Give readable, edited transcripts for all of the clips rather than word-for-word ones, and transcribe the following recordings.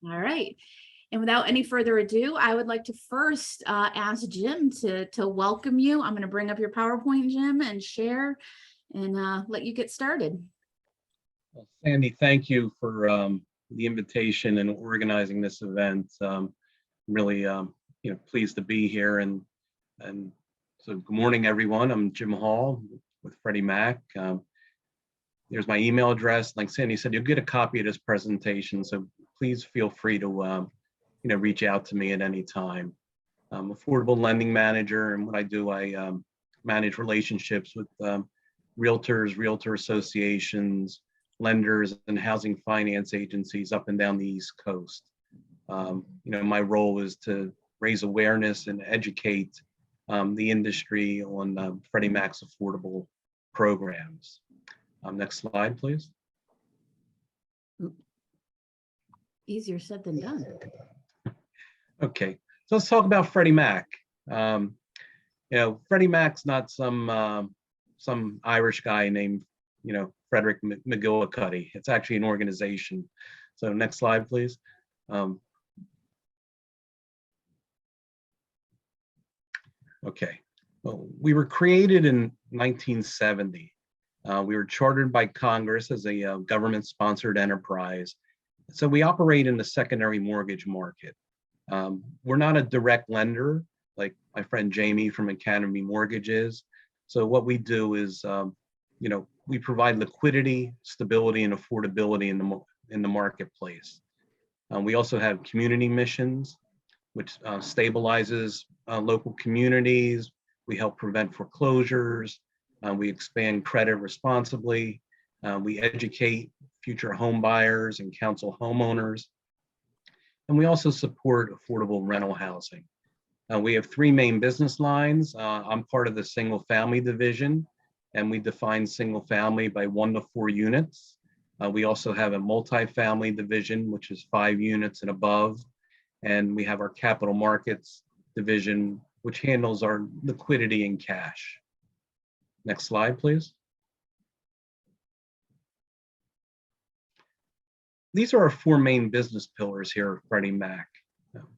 All right. And without any further ado, I would like to first ask Jim to welcome you. I'm going to bring up your PowerPoint, Jim, and share and let you get started. Well, Sandy, thank you for the invitation and organizing this event. Really, pleased to be here. And so, good morning, everyone. I'm Jim Hall with Freddie Mac. There's my email address. Like Sandy said, you'll get a copy of this presentation. So please feel free to reach out to me at any time. I'm Affordable Lending Manager, and what I do, I manage relationships with realtors, realtor associations, lenders, and housing finance agencies up and down the East Coast. My role is to raise awareness and educate the industry on Freddie Mac's affordable programs. Next slide, please. Easier said than done. Okay, so let's talk about Freddie Mac. Freddie Mac's not some Irish guy named, Frederick McGillicuddy. It's actually an organization. So next slide, please. Okay, well, we were created in 1970. We were chartered by Congress as a government-sponsored enterprise. So we operate in the secondary mortgage market. We're not a direct lender like my friend Jamie from Academy Mortgage is. So what we do is, we provide liquidity, stability, and affordability in the marketplace. We also have community missions, which stabilizes local communities. We help prevent foreclosures. We expand credit responsibly. We educate future home buyers and counsel homeowners. And we also support affordable rental housing. We have three main business lines. I'm part of the single family division, and we define single family by 1 to 4 units. We also have a multifamily division, which is 5 units and above. And we have our capital markets division, which handles our liquidity and cash. Next slide, please. These are our 4 main business pillars here at Freddie Mac.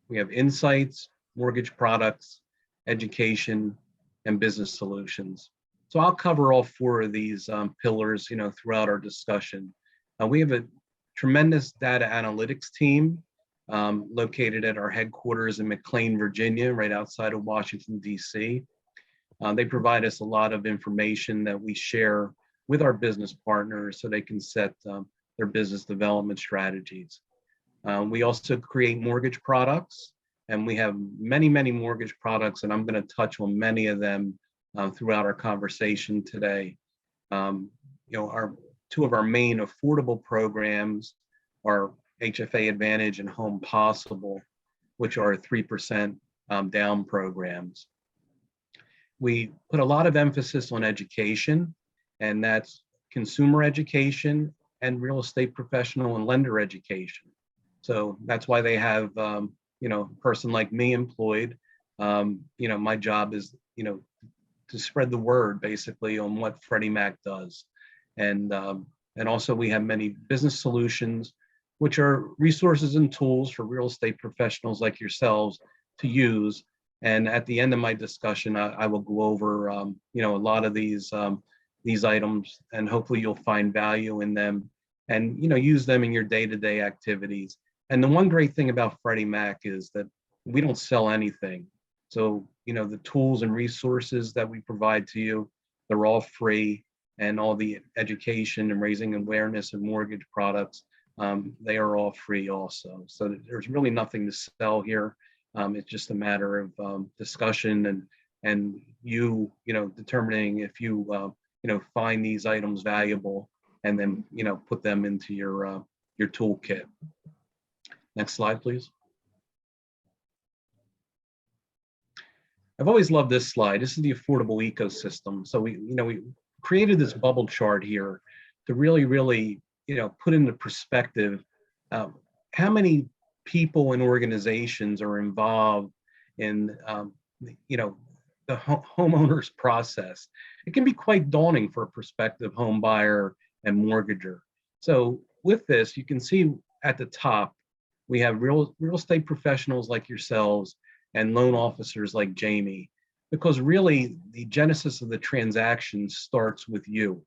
We have insights, mortgage products, education, and business solutions. So I'll cover all 4 of these pillars, throughout our discussion. We have a tremendous data analytics team located at our headquarters in McLean, Virginia, right outside of Washington, D.C. They provide us a lot of information that we share with our business partners so they can set their business development strategies. We also create mortgage products, and we have many, many mortgage products, and I'm going to touch on many of them throughout our conversation today. Our 2 of our main affordable programs are Hfa Advantage and Home Possible, which are 3% down programs. We put a lot of emphasis on education, and that's consumer education and real estate professional and lender education. So that's why they have, a person like me employed. My job is, to spread the word basically on what Freddie Mac does. And also we have many business solutions, which are resources and tools for real estate professionals like yourselves to use. And at the end of my discussion, I will go over, a lot of these items, and hopefully you'll find value in them and, use them in your day-to-day activities. And the one great thing about Freddie Mac is that we don't sell anything. So, the tools and resources that we provide to you, they're all free, and all the education and raising awareness of mortgage products, they are all free also. So there's really nothing to sell here. It's just a matter of discussion and you determining if you find these items valuable, and then put them into your toolkit. Next slide, please. I've always loved this slide. This is the affordable ecosystem. So we created this bubble chart here to really put into perspective how many people and organizations are involved in the homeowner's process. It can be quite daunting for a prospective home buyer and mortgager. So with this, you can see at the top, We have real estate professionals like yourselves and loan officers like Jamie, because really the genesis of the transaction starts with you.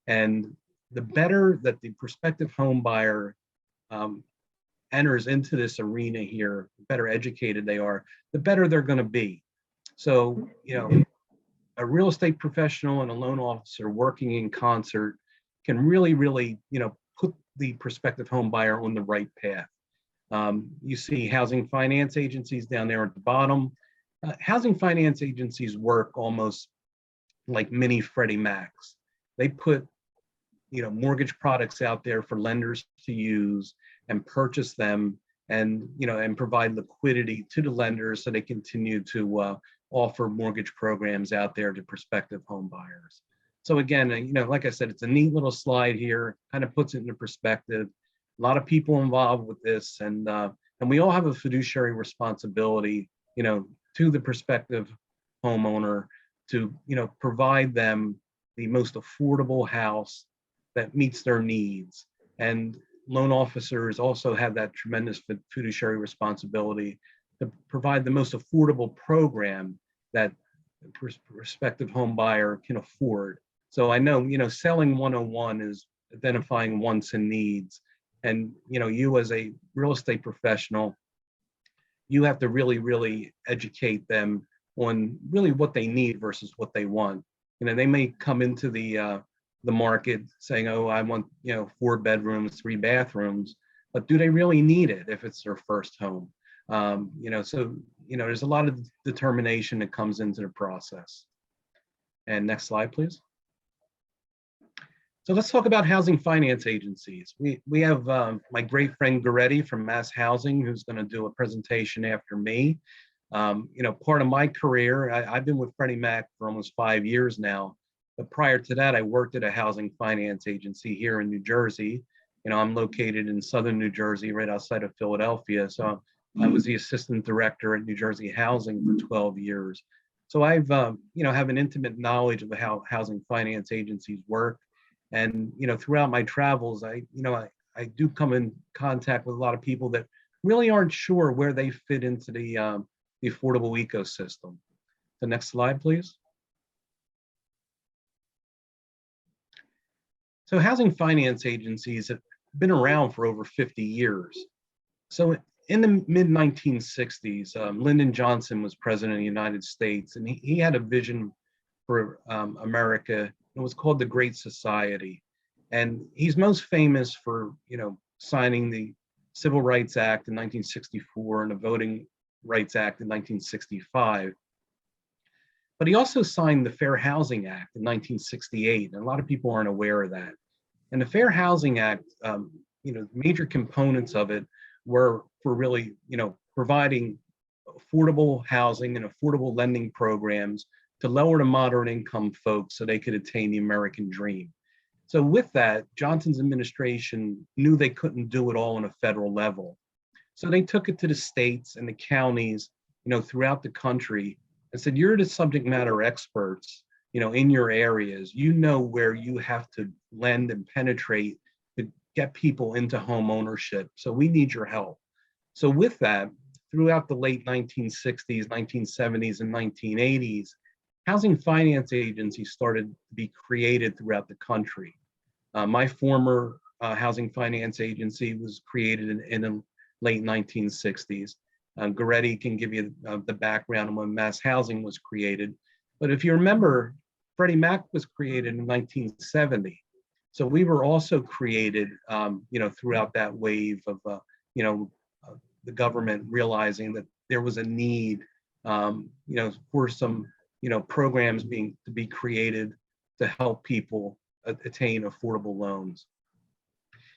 And the better that the prospective home buyer enters into this arena here, the better educated they are, the better they're going to be. So, a real estate professional and a loan officer working in concert can really, put the prospective home buyer on the right path. You see housing finance agencies down there at the bottom. Housing finance agencies work almost like mini Freddie Macs. They put, mortgage products out there for lenders to use and purchase them, and provide liquidity to the lenders so they continue to offer mortgage programs out there to prospective home buyers. So again, like I said, it's a neat little slide here, kind of puts it into perspective. A lot of people involved with this, and we all have a fiduciary responsibility, to the prospective homeowner to, provide them the most affordable house that meets their needs. And loan officers also have that tremendous fiduciary responsibility to provide the most affordable program that the prospective home buyer can afford. So I know, selling 101 is identifying wants and needs. And, you as a real estate professional, you have to really educate them on really what they need versus what they want. They may come into the market saying, oh, I want, 4 bedrooms, 3 bathrooms, but do they really need it if it's their first home? So, there's a lot of determination that comes into the process. And next slide, please. So let's talk about housing finance agencies. We have my great friend Goretti from MassHousing, who's going to do a presentation after me. Part of my career, I've been with Freddie Mac for almost 5 years now. But prior to that, I worked at a housing finance agency here in New Jersey. I'm located in southern New Jersey, right outside of Philadelphia. So I was the assistant director at New Jersey Housing for 12 years. So I've, have an intimate knowledge of how housing finance agencies work. And, throughout my travels, I do come in contact with a lot of people that really aren't sure where they fit into the affordable ecosystem. The next slide, please. So housing finance agencies have been around for over 50 years. So in the mid-1960s, Lyndon Johnson was president of the United States, and he had a vision for America. It was called the Great Society. And he's most famous for, signing the Civil Rights Act in 1964 and the Voting Rights Act in 1965. But he also signed the Fair Housing Act in 1968, and a lot of people aren't aware of that. And the Fair Housing Act, major components of it were for really, providing affordable housing and affordable lending programs to lower to moderate income folks so they could attain the American dream. So with that, Johnson's administration knew they couldn't do it all on a federal level. So they took it to the states and the counties, throughout the country, and said, you're the subject matter experts, in your areas. Where you have to lend and penetrate to get people into home ownership. So we need your help. So with that, throughout the late 1960s, 1970s, and 1980s, housing finance agencies started to be created throughout the country. My former housing finance agency was created in the late 1960s. Goretti can give you the background on when MassHousing was created. But if you remember, Freddie Mac was created in 1970. So we were also created, throughout that wave of, the government realizing that there was a need, for some, programs to be created to help people attain affordable loans.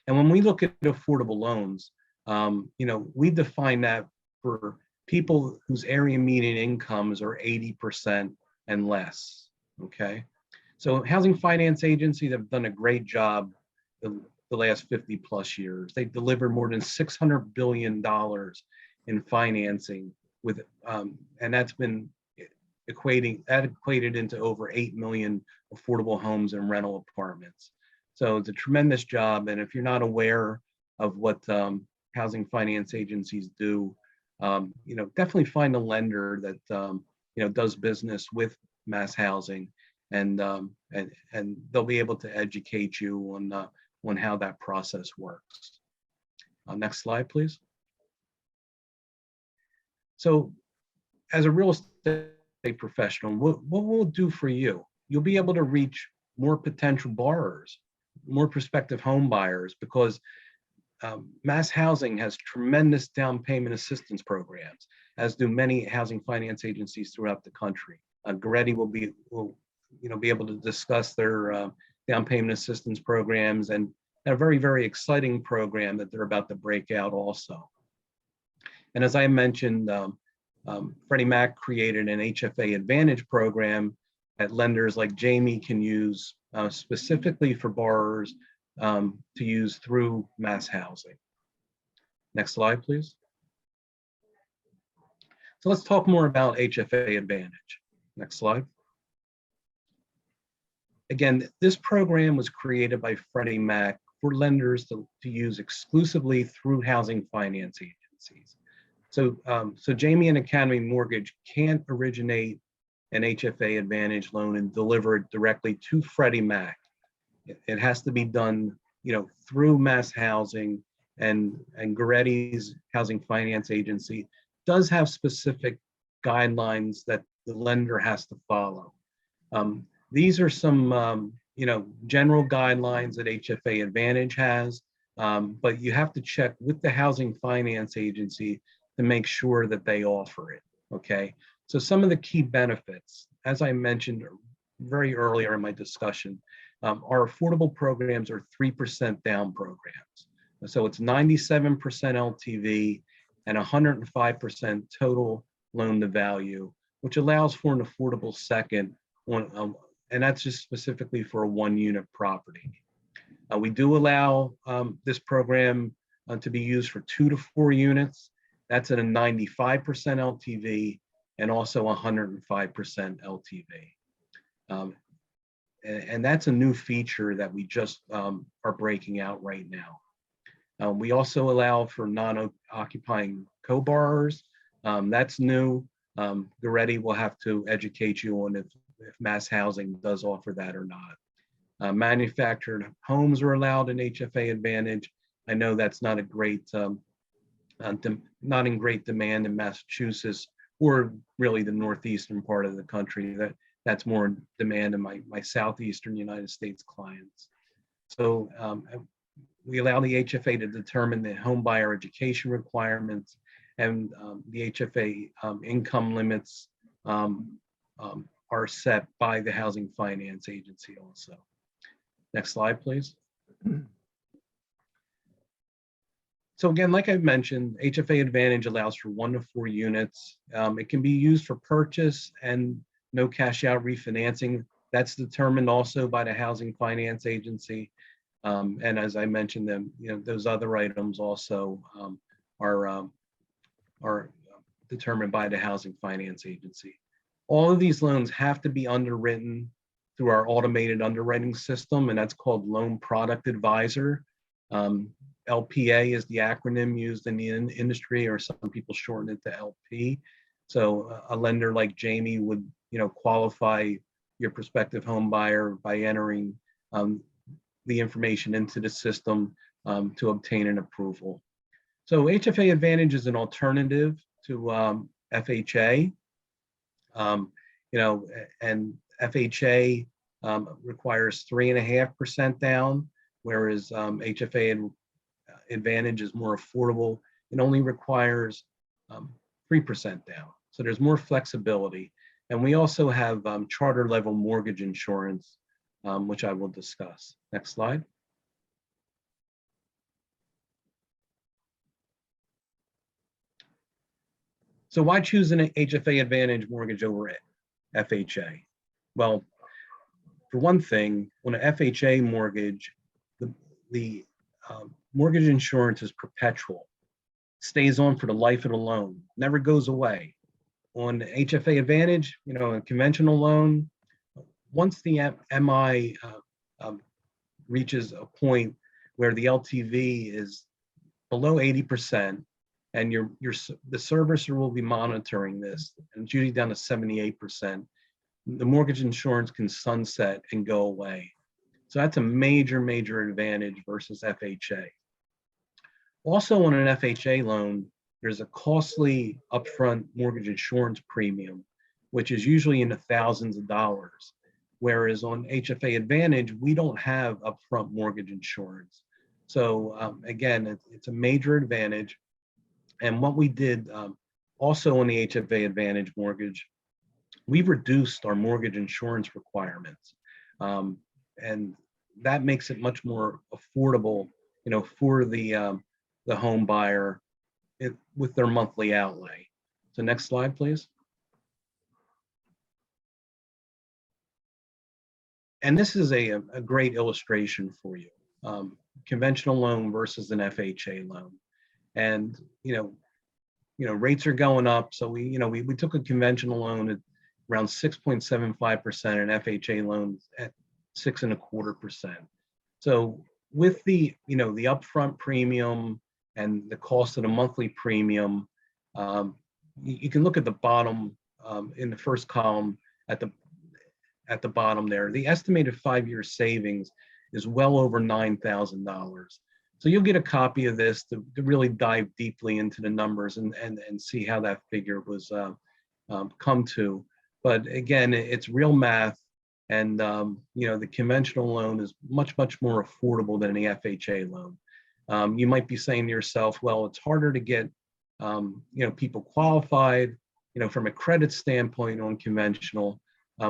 And when we look at affordable loans, we define that for people whose area median incomes are 80% and less, okay? So housing finance agencies have done a great job the last 50 plus years. They've delivered more than $600 billion in financing with, and that's been equated into over 8 million affordable homes and rental apartments. So it's a tremendous job. And if you're not aware of what housing finance agencies do, definitely find a lender that does business with MassHousing, and they'll be able to educate you on how that process works. Next slide, please. So, as a real estate professional, what we'll do for you, you'll be able to reach more potential borrowers, more prospective home buyers, because MassHousing has tremendous down payment assistance programs, as do many housing finance agencies throughout the country. Goretti will be able to discuss their down payment assistance programs, and a very, very exciting program that they're about to break out also. And as I mentioned, Freddie Mac created an Hfa Advantage Program that lenders like Jamie can use specifically for borrowers to use through MassHousing. Next slide, please. So let's talk more about Hfa Advantage. Next slide. Again, this program was created by Freddie Mac for lenders to use exclusively through housing finance agencies. So Jamie and Academy Mortgage can't originate an Hfa Advantage loan and deliver it directly to Freddie Mac. It has to be done, through MassHousing, and Goretti's housing finance agency does have specific guidelines that the lender has to follow. These are some, general guidelines that Hfa Advantage has, but you have to check with the housing finance agency to make sure that they offer it, okay? So some of the key benefits, as I mentioned very earlier in my discussion, our affordable programs are 3% down programs. So it's 97% LTV and 105% total loan to value, which allows for an affordable second, and that's just specifically for a 1-unit property. We do allow this program to be used for 2 to 4 units. That's at a 95% LTV and also 105% LTV. And that's a new feature that we just are breaking out right now. We also allow for non-occupying co-borrowers. That's new. Goretti will have to educate you on if MassHousing does offer that or not. Manufactured homes are allowed in Hfa Advantage. I know that's not a great, not in great demand in Massachusetts, or really the northeastern part of the country. That's more in demand in my southeastern United States clients. So we allow the HFA to determine the home buyer education requirements, and the HFA income limits are set by the housing finance agency also. Next slide, please. So again, like I mentioned, Hfa Advantage allows for 1 to 4 units. It can be used for purchase and no cash out refinancing. That's determined also by the housing finance agency. And as I mentioned, those other items also are determined by the housing finance agency. All of these loans have to be underwritten through our automated underwriting system, and that's called Loan Product Advisor. LPA is the acronym used in the industry, or some people shorten it to LP. So a lender like Jamie would, qualify your prospective home buyer by entering the information into the system to obtain an approval. So Hfa Advantage is an alternative to FHA, and FHA requires 3.5% down, whereas Hfa Advantage is more affordable. It only requires 3% down. So there's more flexibility. And we also have charter level mortgage insurance, which I will discuss. Next slide. So why choose an Hfa Advantage mortgage over FHA? Well, for one thing, on an FHA mortgage, the mortgage insurance is perpetual, stays on for the life of the loan, never goes away. On Hfa Advantage, a conventional loan, once the MI reaches a point where the LTV is below 80%, and the servicer will be monitoring this, and it's usually down to 78%, the mortgage insurance can sunset and go away. So that's a major, major advantage versus FHA. Also on an FHA loan, there's a costly upfront mortgage insurance premium, which is usually in the thousands of dollars. Whereas on HFA Advantage, we don't have upfront mortgage insurance. So again, it's a major advantage. And what we did also on the HFA Advantage mortgage, we've reduced our mortgage insurance requirements. And that makes it much more affordable, for the home buyer with their monthly outlay. So next slide, please. And this is a great illustration for you. Conventional loan versus an FHA loan. And, rates are going up. So we took a conventional loan at around 6.75% and FHA loans at 6.25%. So with the upfront premium and the cost of the monthly premium, you can look at the bottom in the first column at the bottom there. The estimated 5-year savings is well over $9,000. So you'll get a copy of this to really dive deeply into the numbers and see how that figure was come to. But again, it's real math, and the conventional loan is much, much more affordable than the FHA loan. You might be saying to yourself, well, it's harder to get people qualified, from a credit standpoint on conventional.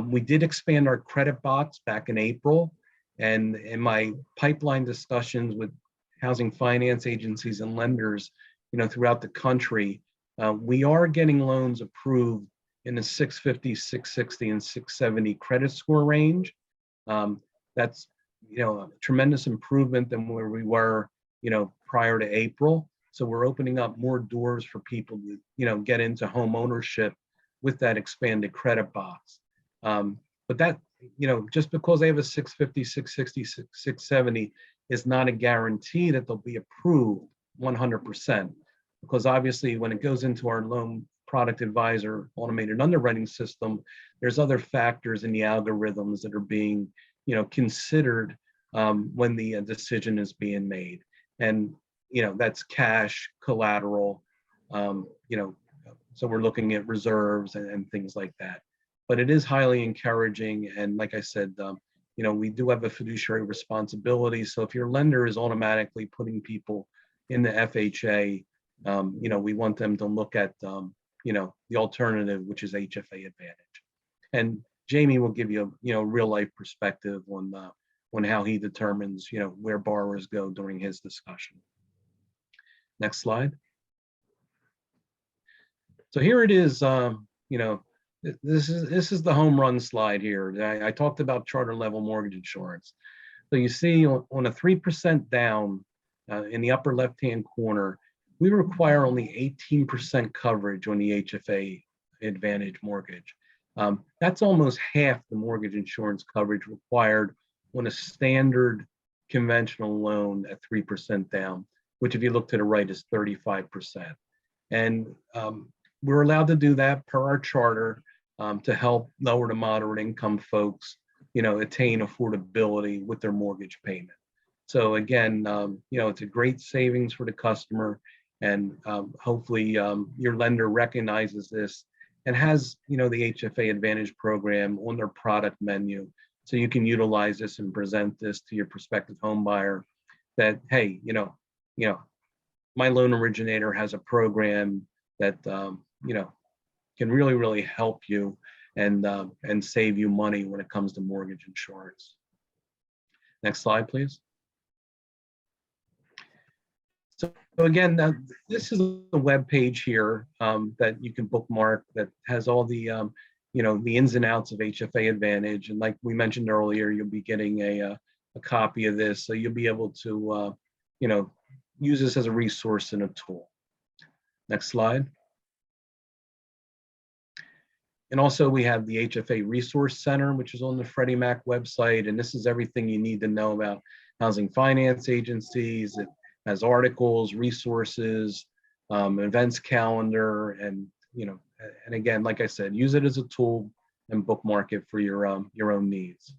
We did expand our credit box back in April, and in my pipeline discussions with housing finance agencies and lenders, throughout the country, we are getting loans approved in the 650, 660, and 670 credit score range. That's a tremendous improvement than where we were, prior to April. So we're opening up more doors for people to, get into home ownership with that expanded credit box. But that, just because they have a 650, 660, 670 is not a guarantee that they'll be approved 100%. Because obviously when it goes into our loan product advisor automated underwriting system, there's other factors in the algorithms that are being, considered when the decision is being made. And, that's cash, collateral, so we're looking at reserves and things like that. But it is highly encouraging. And like I said, we do have a fiduciary responsibility. So if your lender is automatically putting people in the FHA, we want them to look at, the alternative, which is HFA Advantage. And Jamie will give you a, real life perspective on how he determines, where borrowers go during his discussion. Next slide. So here it is, this is the home run slide here. I talked about charter level mortgage insurance. So you see on a 3% down in the upper left-hand corner, we require only 18% coverage on the HFA Advantage mortgage. That's almost half the mortgage insurance coverage required on a standard conventional loan at 3% down, which if you look to the right is 35%. And we're allowed to do that per our charter to help lower to moderate income folks, attain affordability with their mortgage payment. So again, it's a great savings for the customer, and hopefully your lender recognizes this and has, the HFA Advantage program on their product menu, so you can utilize this and present this to your prospective home buyer that, hey, my loan originator has a program that can really, really help you and save you money when it comes to mortgage insurance. Next slide, please. So again, this is a web page here that you can bookmark that has all the the ins and outs of HFA Advantage. And like we mentioned earlier, you'll be getting a copy of this, so you'll be able to use this as a resource and a tool. Next slide. And also we have the Hfa Resource Center, which is on the Freddie Mac website. And this is everything you need to know about housing finance agencies. It has articles, resources, events calendar, and and again, like I said, use it as a tool and bookmark it for your own needs.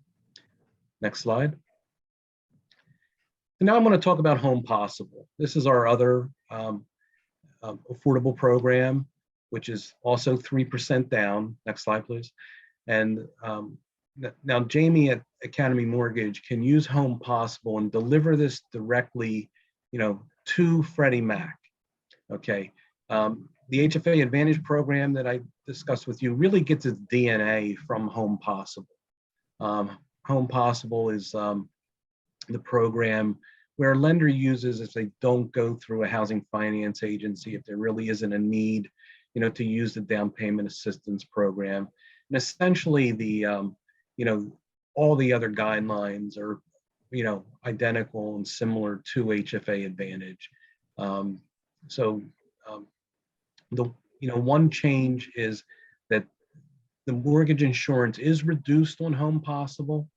Next slide. And now I'm going to talk about Home Possible. This is our other affordable program, which is also 3% down. Next slide, please. And now Jamie at Academy Mortgage can use Home Possible and deliver this directly, to Freddie Mac. Okay. The Hfa Advantage Program that I discussed with you really gets its DNA from Home Possible. Home Possible is the program where a lender uses if they don't go through a housing finance agency, if there really isn't a need, to use the down payment assistance program. And essentially the, all the other guidelines are, identical and similar to Hfa Advantage. One change is that the mortgage insurance is reduced on Home Possible,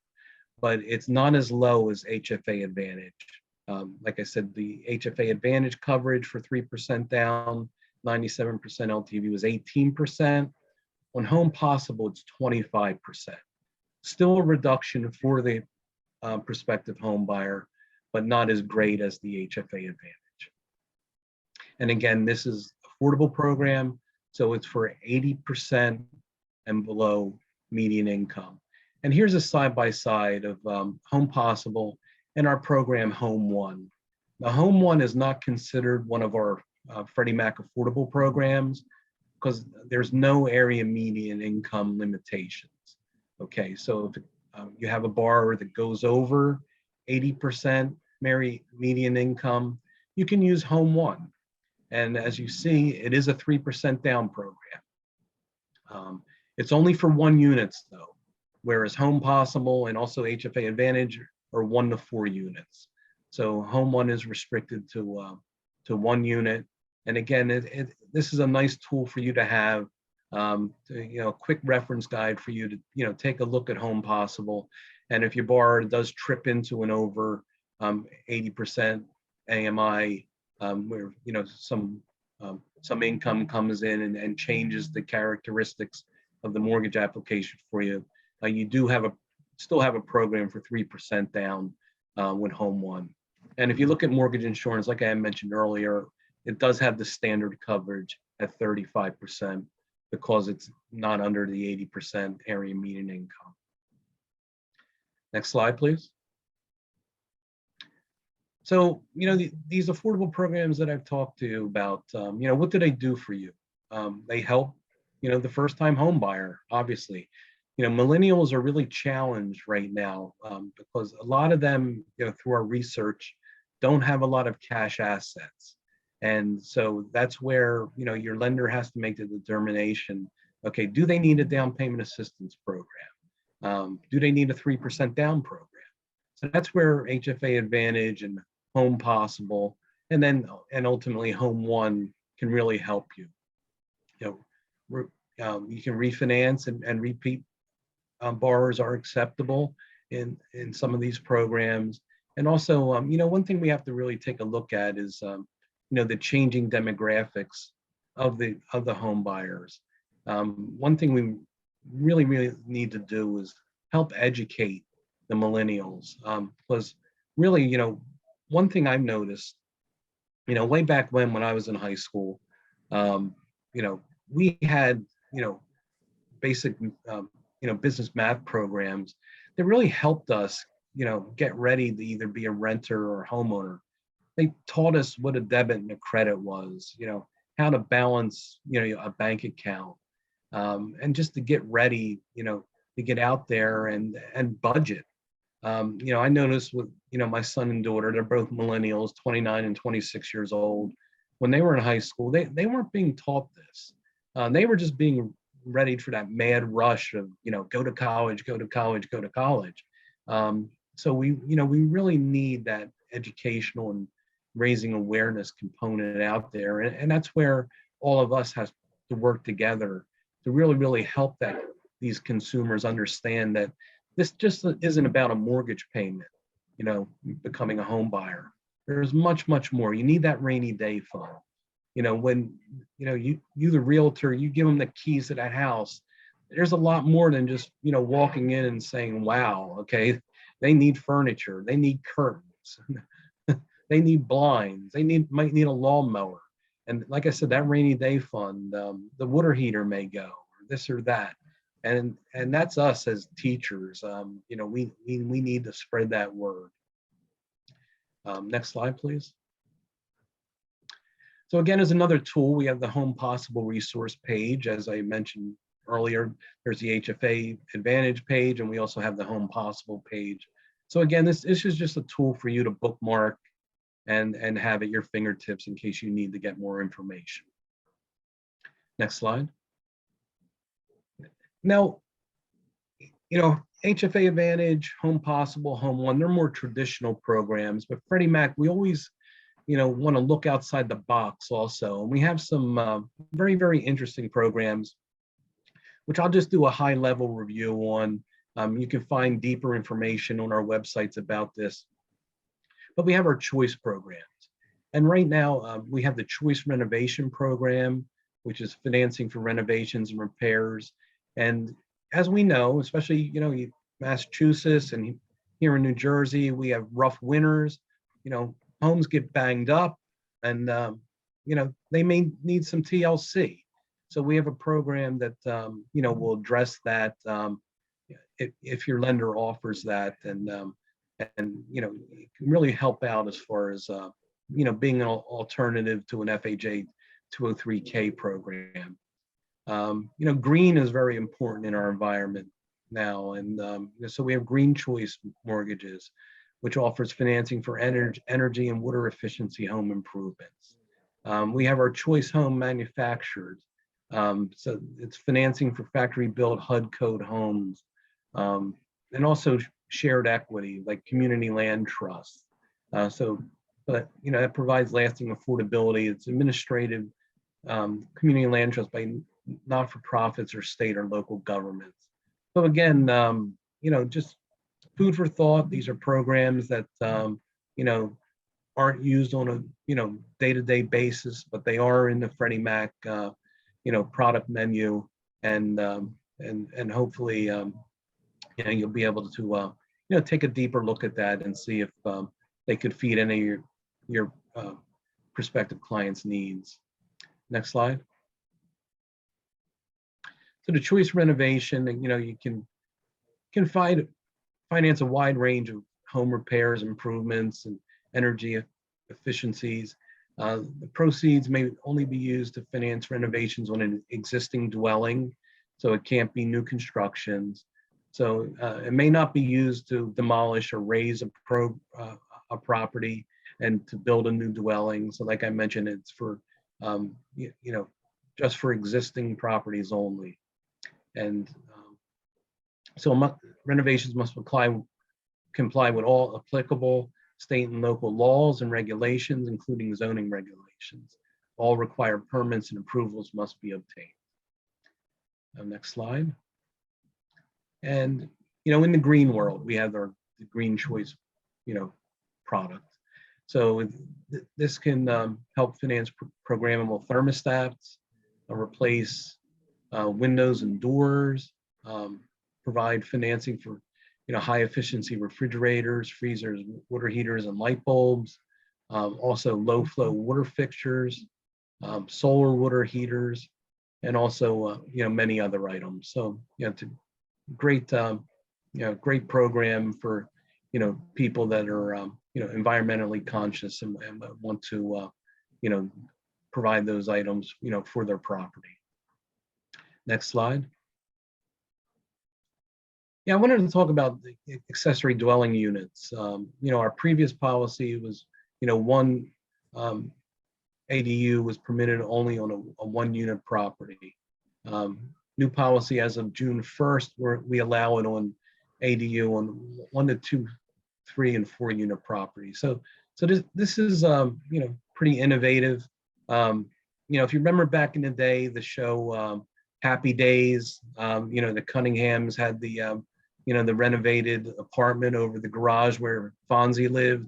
but it's not as low as Hfa Advantage. Like I said, the Hfa Advantage coverage for 3% down, 97% LTV was 18%. On Home Possible, it's 25%. Still a reduction for the prospective home buyer, but not as great as the Hfa Advantage. And again, this is affordable program, so it's for 80% and below median income. And here's a side-by-side of Home Possible and our program Home One. Now, Home One is not considered one of our Freddie Mac affordable programs because there's no area median income limitations. Okay, so if you have a borrower that goes over 80% median income, you can use Home One. And as you see, it is a 3% down program. It's only for 1 unit though, whereas Home Possible and also Hfa Advantage are 1 to 4 units. So Home One is restricted to 1 unit. And again, this is a nice tool for you to have, a quick reference guide for you to, take a look at Home Possible. And if your borrower does trip into an over 80% AMI, where some income comes in and changes the characteristics of the mortgage application for you, you do still have a program for 3% down with Home One. And if you look at mortgage insurance, like I mentioned earlier, it does have the standard coverage at 35% because it's not under the 80% area median income. Next slide, please. So, these affordable programs that I've talked to you about, what do they do for you? They help, the first-time home buyer, obviously. Millennials are really challenged right now because a lot of them, through our research, don't have a lot of cash assets. And so that's where, your lender has to make the determination, okay, do they need a down payment assistance program? Do they need a 3% down program? So that's where Hfa Advantage and Home Possible, and ultimately Home One can really help you. You can refinance and repeat borrowers are acceptable in some of these programs. And also, one thing we have to really take a look at is, the changing demographics of the home buyers. One thing we really need to do is help educate the millennials, because really, one thing I've noticed, way back when I was in high school, we had, basic, business math programs that really helped us, get ready to either be a renter or a homeowner. They taught us what a debit and a credit was, how to balance, a bank account, and just to get ready, to get out there and budget. I noticed with, my son and daughter, they're both millennials, 29 and 26 years old. When they were in high school, they weren't being taught this. They were just being ready for that mad rush of, go to college, go to college, go to college. So we really need that educational and raising awareness component out there. And that's where all of us has to work together to really help these consumers understand that this just isn't about a mortgage payment, becoming a home buyer. there's much, much more. You need that rainy day fund. When, you the realtor, you give them the keys to that house. There's a lot more than just, walking in and saying, wow, okay, they need furniture, they need curtains, they need blinds, might need a lawnmower. And like I said, that rainy day fund, the water heater may go, or this or that. And that's us as teachers. We need to spread that word. Next slide, please. So again, as another tool, we have the Home Possible resource page. As I mentioned earlier, there's the Hfa Advantage page, and we also have the Home Possible page. So again, this is just a tool for you to bookmark and have at your fingertips in case you need to get more information. Next slide. Now, Hfa Advantage, Home Possible, Home One, they're more traditional programs, but Freddie Mac, we always want to look outside the box also. And we have some very, very interesting programs, which I'll just do a high level review on. You can find deeper information on our websites about this. But we have our choice programs. And right now we have the Choice Renovation Program, which is financing for renovations and repairs. And as we know, especially, Massachusetts and here in New Jersey, we have rough winters, homes get banged up and, they may need some TLC. So we have a program that, will address that if your lender offers that, and it can really help out as far as, being an alternative to an FHA 203K program. Green is very important in our environment now. And so we have Green Choice Mortgages, which offers financing for energy and water efficiency home improvements. We have our Choice Home Manufactured. So it's financing for factory built HUD code homes, and also shared equity like community land trusts. But that provides lasting affordability. It's administrative community land trust by not-for-profits or state or local governments. So again, just food for thought. These are programs that aren't used on a day-to-day basis, but they are in the Freddie Mac product menu, and hopefully you'll be able to take a deeper look at that and see if they could feed any of your prospective clients' needs. Next slide. So the Choice Renovation, you can finance a wide range of home repairs, improvements, and energy efficiencies. The proceeds may only be used to finance renovations on an existing dwelling, so it can't be new constructions. So it may not be used to demolish or raise a property and to build a new dwelling. So like I mentioned, it's for, just for existing properties only. And so renovations must comply with all applicable state and local laws and regulations, including zoning regulations. All required permits and approvals must be obtained. Next slide. And, in the green world, we have the Green Choice, product. So this can help finance programmable thermostats, replace windows and doors, provide financing for high efficiency refrigerators, freezers, water heaters, and light bulbs. Also low flow water fixtures, solar water heaters, and also many other items. So it's a great great program for people that are environmentally conscious and want to provide those items for their property. Next slide. Yeah, I wanted to talk about the accessory dwelling units. Our previous policy was, one ADU was permitted only on a one-unit property. New policy as of June 1st, where we allow it on ADU on 1 to 2, 3, and 4 unit properties. So this is pretty innovative. If you remember back in the day, the show Happy Days, the Cunninghams had the the renovated apartment over the garage where Fonzie lived.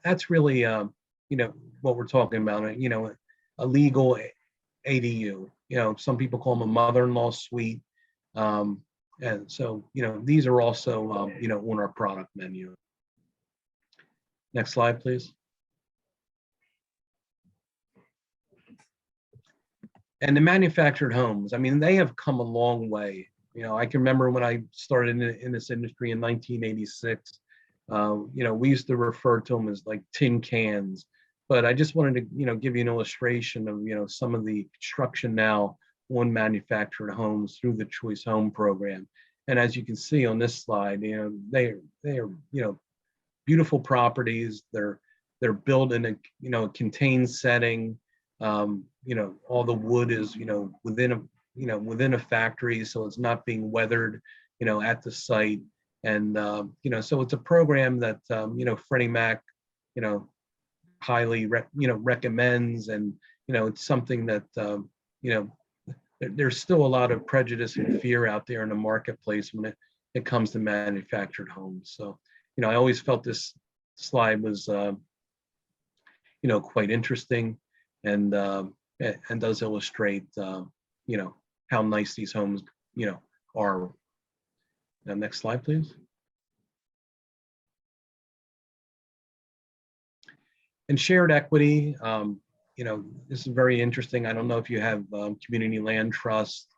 that's really, what we're talking about, a legal ADU. Some people call them a mother-in-law suite. And so, these are also, on our product menu. Next slide, please. And the manufactured homes, I mean, they have come a long way. I can remember when I started in this industry in 1986, we used to refer to them as like tin cans. But I just wanted to, give you an illustration of, some of the construction now on manufactured homes through the Choice Home Program. And as you can see on this slide, they are, beautiful properties. They're built in a contained setting. All the wood is, within a factory, so it's not being weathered, at the site. And, so it's a program that, Freddie Mac, highly, recommends. And, it's something that, there's still a lot of prejudice and fear out there in the marketplace when it comes to manufactured homes. So, I always felt this slide was, quite interesting, and does illustrate, how nice these homes, are. Now, next slide, please. And shared equity, this is very interesting. I don't know if you have community land trust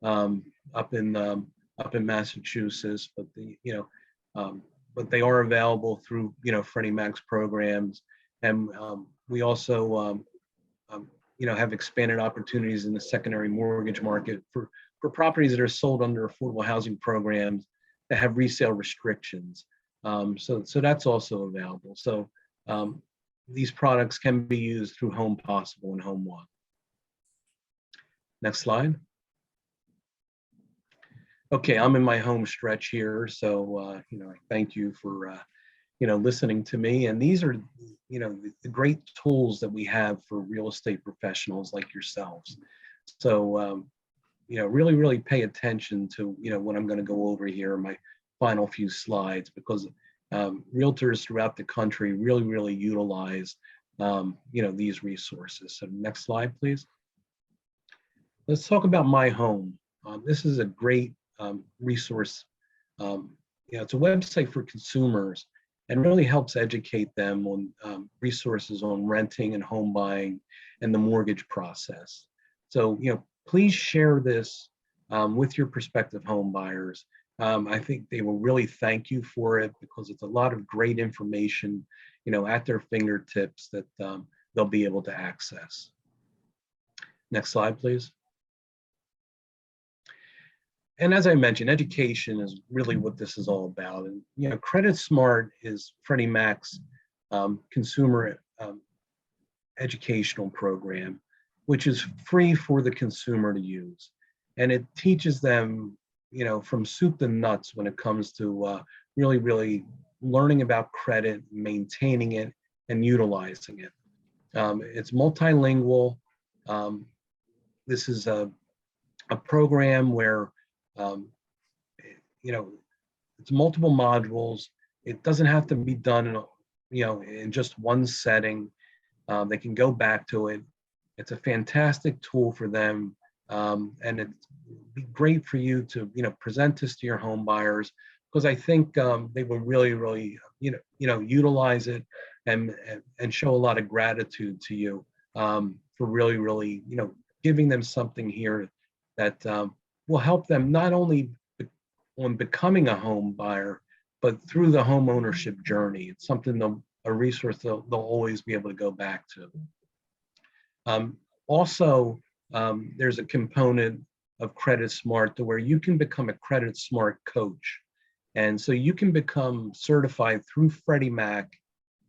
up in Massachusetts, but but they are available through Freddie Mac's programs, and we also have expanded opportunities in the secondary mortgage market for properties that are sold under affordable housing programs that have resale restrictions. So that's also available. So these products can be used through Home Possible and Home One. Next slide. Okay, I'm in my home stretch here, so I thank you for listening to me. And these are the great tools that we have for real estate professionals like yourselves. So really pay attention to what I'm going to go over here in my final few slides, because realtors throughout the country really utilize these resources. So next slide, please. Let's talk about My Home. This is a great resource. It's a website for consumers and really helps educate them on resources on renting and home buying and the mortgage process. So please share this with your prospective home buyers. I think they will really thank you for it, because it's a lot of great information, at their fingertips that they'll be able to access. Next slide, please. And as I mentioned, education is really what this is all about. And Credit Smart is Freddie Mac's consumer educational program, which is free for the consumer to use, and it teaches them from soup to nuts when it comes to really learning about credit, maintaining it, and utilizing it. It's multilingual. This is a program where it's multiple modules. It doesn't have to be done in just one setting. They can go back to it. It's a fantastic tool for them, and it'd be great for you to present this to your home buyers, because I think they will really utilize it and show a lot of gratitude to you for really giving them something here that will help them not only on becoming a home buyer, but through the home ownership journey. It's something a resource they'll always be able to go back to. Also, there's a component of Credit Smart to where you can become a Credit Smart coach. And so you can become certified through Freddie Mac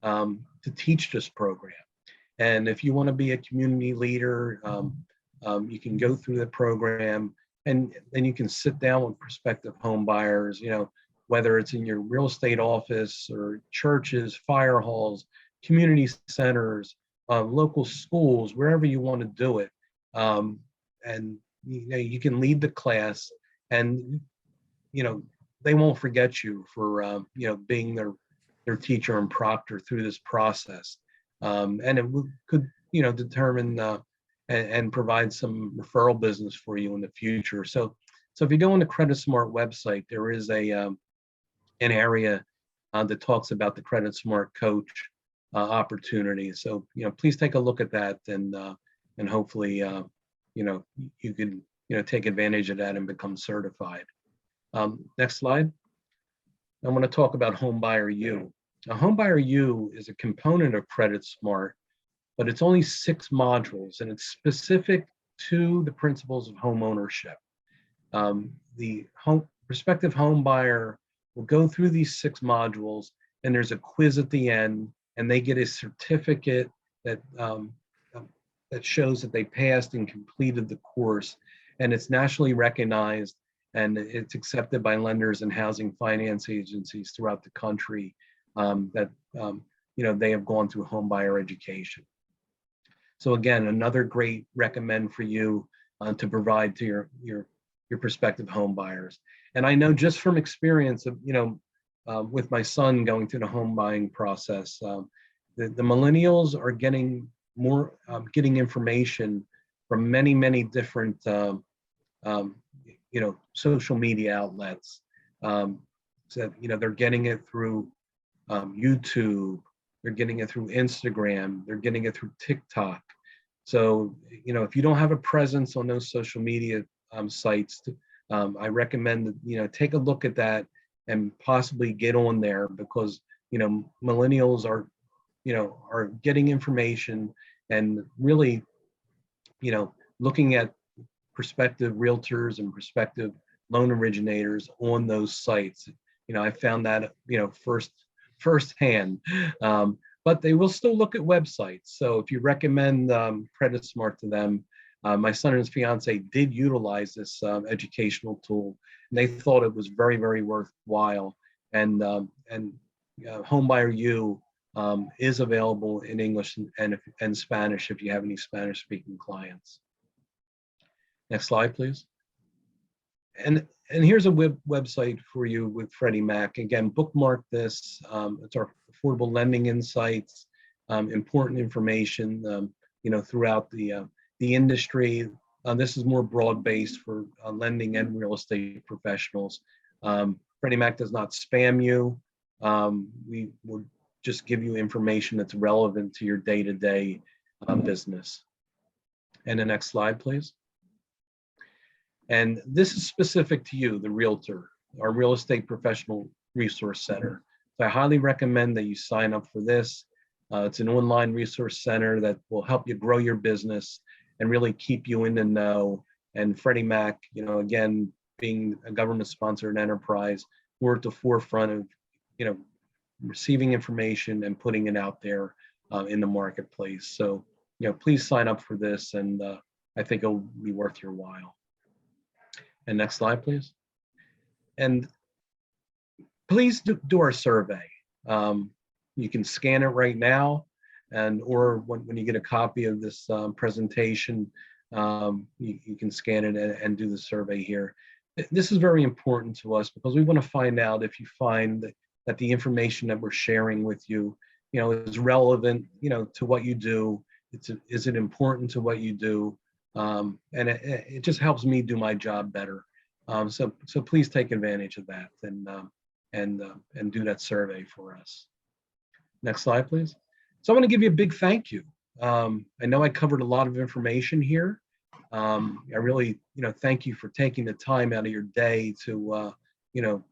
to teach this program. And if you want to be a community leader, you can go through the program, and then you can sit down with prospective home buyers, whether it's in your real estate office or churches, fire halls, community centers, local schools, wherever you want to do it. And you can lead the class, and they won't forget you for being their teacher and proctor through this process. And it could, you know, determine and provide some referral business for you in the future. So if you go on the Credit Smart website, there is an area that talks about the Credit Smart Coach opportunity. So, you know, please take a look at that, and hopefully, you know, you can, you know, take advantage of that and become certified. Next slide. I want to talk about Homebuyer U. Now, Homebuyer U is a component of Credit Smart, but it's only 6 modules, and it's specific to the principles of home ownership. The prospective home buyer will go through these 6 modules, and there's a quiz at the end, and they get a certificate that that shows that they passed and completed the course, and it's nationally recognized, and it's accepted by lenders and housing finance agencies throughout the country that you know, they have gone through home buyer education. So again, another great recommend for you to provide to your prospective home buyers. And I know just from experience of, you know, with my son going through the home buying process, the millennials are getting more, getting information from many different, you know, social media outlets. So, you know, they're getting it through YouTube, they're getting it through Instagram, they're getting it through TikTok. So, you know, if you don't have a presence on those social media sites, I recommend that, you know, take a look at that and possibly get on there, because, you know, millennials are, you know, are getting information and really, you know, looking at prospective realtors and prospective loan originators on those sites. You know, I found that, you know, firsthand, but they will still look at websites. So if you recommend Credit Smart to them, my son and his fiance did utilize this educational tool, and they thought it was very worthwhile. And Homebuyer U is available in English and Spanish if you have any Spanish-speaking clients. Next slide, please. And here's a website for you with Freddie Mac. Again, bookmark this. It's our affordable lending insights, important information, you know, throughout the industry. This is more broad-based for lending and real estate professionals. Freddie Mac does not spam you. We will just give you information that's relevant to your day-to-day business. And the next slide, please. And this is specific to you, the realtor, our Real Estate Professional Resource Center. So I highly recommend that you sign up for this. It's an online resource center that will help you grow your business and really keep you in the know. And Freddie Mac, you know, again, being a government-sponsored enterprise, we're at the forefront of, you know, receiving information and putting it out there in the marketplace. So, you know, please sign up for this, and I think it'll be worth your while. And next slide, please. And please do our survey. You can scan it right now, and or when you get a copy of this presentation, you can scan it and do the survey here. This is very important to us because we want to find out if you find that the information that we're sharing with you, you know, is relevant, you know, to what you do. Is it important to what you do? And it just helps me do my job better. So please take advantage of that and do that survey for us. Next slide, please. So I want to give you a big thank you. I know I covered a lot of information here. I really, you know, thank you for taking the time out of your day to, you know,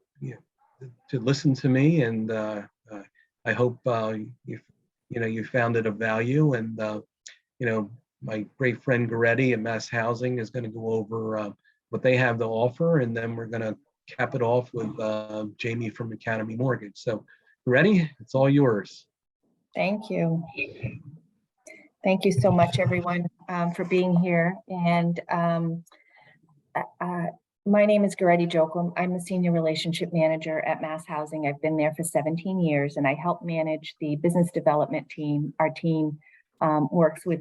to listen to me, and I hope you found it of value. And you know, my great friend Goretti at MassHousing is going to go over what they have to offer, and then we're going to cap it off with Jamie from Academy Mortgage. So Goretti, it's all yours. Thank you. Thank you so much, everyone, for being here. And my name is Goretti Joaquim. I'm the Senior Relationship Manager at MassHousing. I've been there for 17 years, and I help manage the business development team. Our team works with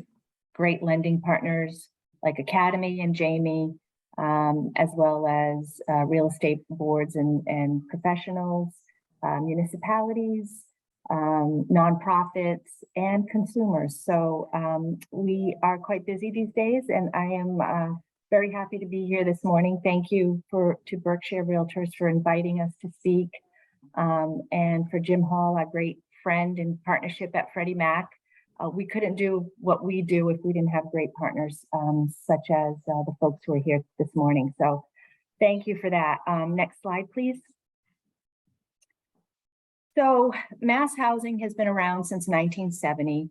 great lending partners like Academy and Jamie, as well as real estate boards and professionals, municipalities, nonprofits, and consumers. So we are quite busy these days, and I am very happy to be here this morning. Thank you to Berkshire Realtors for inviting us to speak, and for Jim Hall, our great friend and partnership at Freddie Mac. We couldn't do what we do if we didn't have great partners, such as the folks who are here this morning. So thank you for that. Next slide, please. So MassHousing has been around since 1970.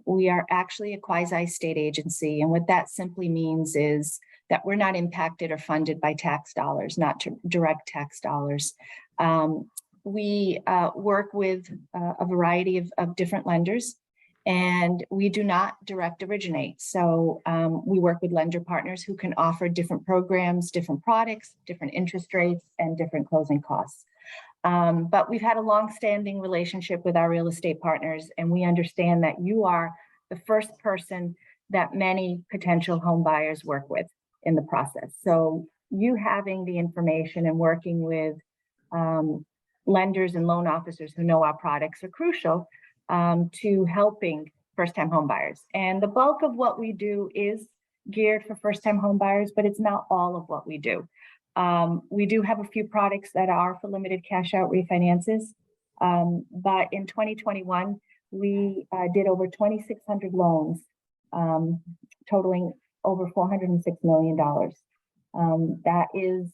We are actually a quasi-state agency, and what that simply means is that we're not impacted or funded by tax dollars, not direct tax dollars. We work with a variety of different lenders, and we do not direct originate. So we work with lender partners who can offer different programs, different products, different interest rates, and different closing costs. But we've had a long-standing relationship with our real estate partners, and we understand that you are the first person that many potential home buyers work with in the process. So you having the information and working with lenders and loan officers who know our products are crucial to helping first-time home buyers. And the bulk of what we do is geared for first-time home buyers, but it's not all of what we do. We do have a few products that are for limited cash out refinances. But in 2021, we did over 2,600 loans, totaling over $406 million. That is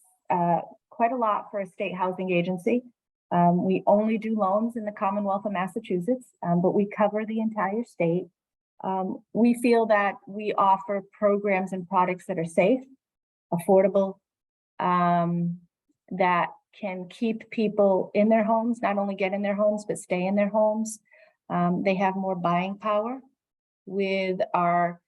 quite a lot for a state housing agency. We only do loans in the Commonwealth of Massachusetts, but we cover the entire state. We feel that we offer programs and products that are safe, affordable, that can keep people in their homes, not only get in their homes, but stay in their homes. They have more buying power with our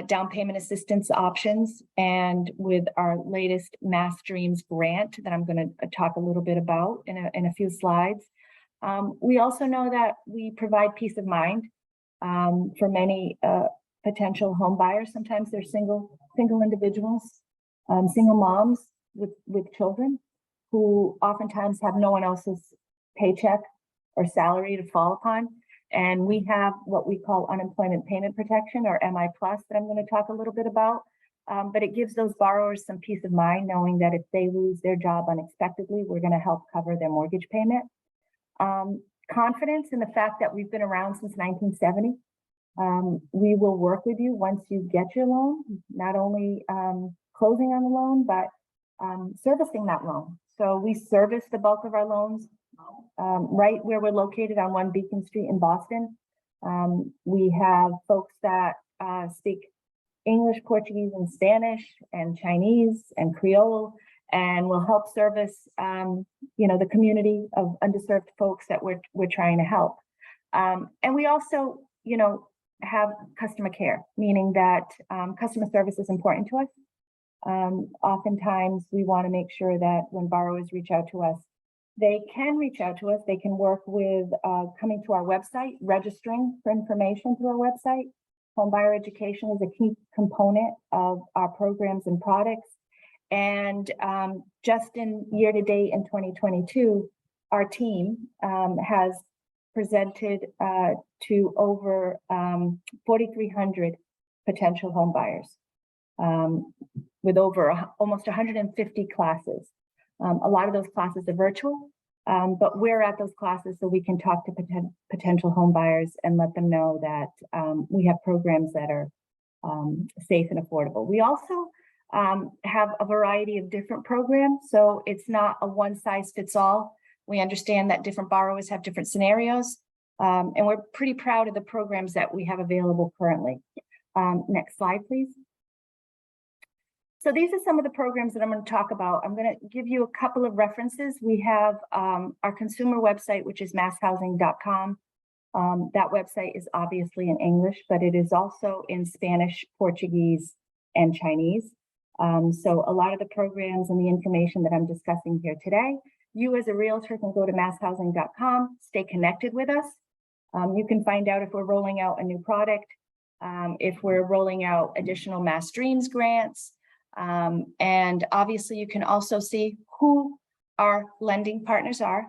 down payment assistance options and with our latest Mass Dreams grant that I'm going to talk a little bit about in a few slides. We also know that we provide peace of mind for many potential home buyers. Sometimes they're single individuals, single moms with children who oftentimes have no one else's paycheck or salary to fall upon. And we have what we call unemployment payment protection, or MI Plus, that I'm going to talk a little bit about. But it gives those borrowers some peace of mind knowing that if they lose their job unexpectedly, we're going to help cover their mortgage payment. Confidence in the fact that we've been around since 1970. We will work with you once you get your loan, not only closing on the loan, but servicing that loan. So we service the bulk of our loans right where we're located on 1 Beacon Street in Boston. We have folks that speak English, Portuguese, and Spanish, and Chinese, and Creole, and will help service, the community of underserved folks that we're trying to help. And we also, have customer care, meaning that customer service is important to us. Oftentimes, we want to make sure that when borrowers reach out to us, they can reach out to us. They can work with coming to our website, registering for information through our website. Homebuyer education is a key component of our programs and products. And just in year to date in 2022, our team has presented to over 4,300 potential home buyers with over almost 150 classes. A lot of those classes are virtual, but we're at those classes so we can talk to potential home buyers and let them know that we have programs that are safe and affordable. We also have a variety of different programs, so it's not a one size fits all. We understand that different borrowers have different scenarios, and we're pretty proud of the programs that we have available currently. Next slide, please. So these are some of the programs that I'm going to talk about. I'm going to give you a couple of references. We have our consumer website, which is masshousing.com. That website is obviously in English, but it is also in Spanish, Portuguese, and Chinese. So a lot of the programs and the information that I'm discussing here today, you as a realtor can go to masshousing.com, stay connected with us. You can find out if we're rolling out a new product, if we're rolling out additional Mass Dreams grants, and obviously you can also see who our lending partners are.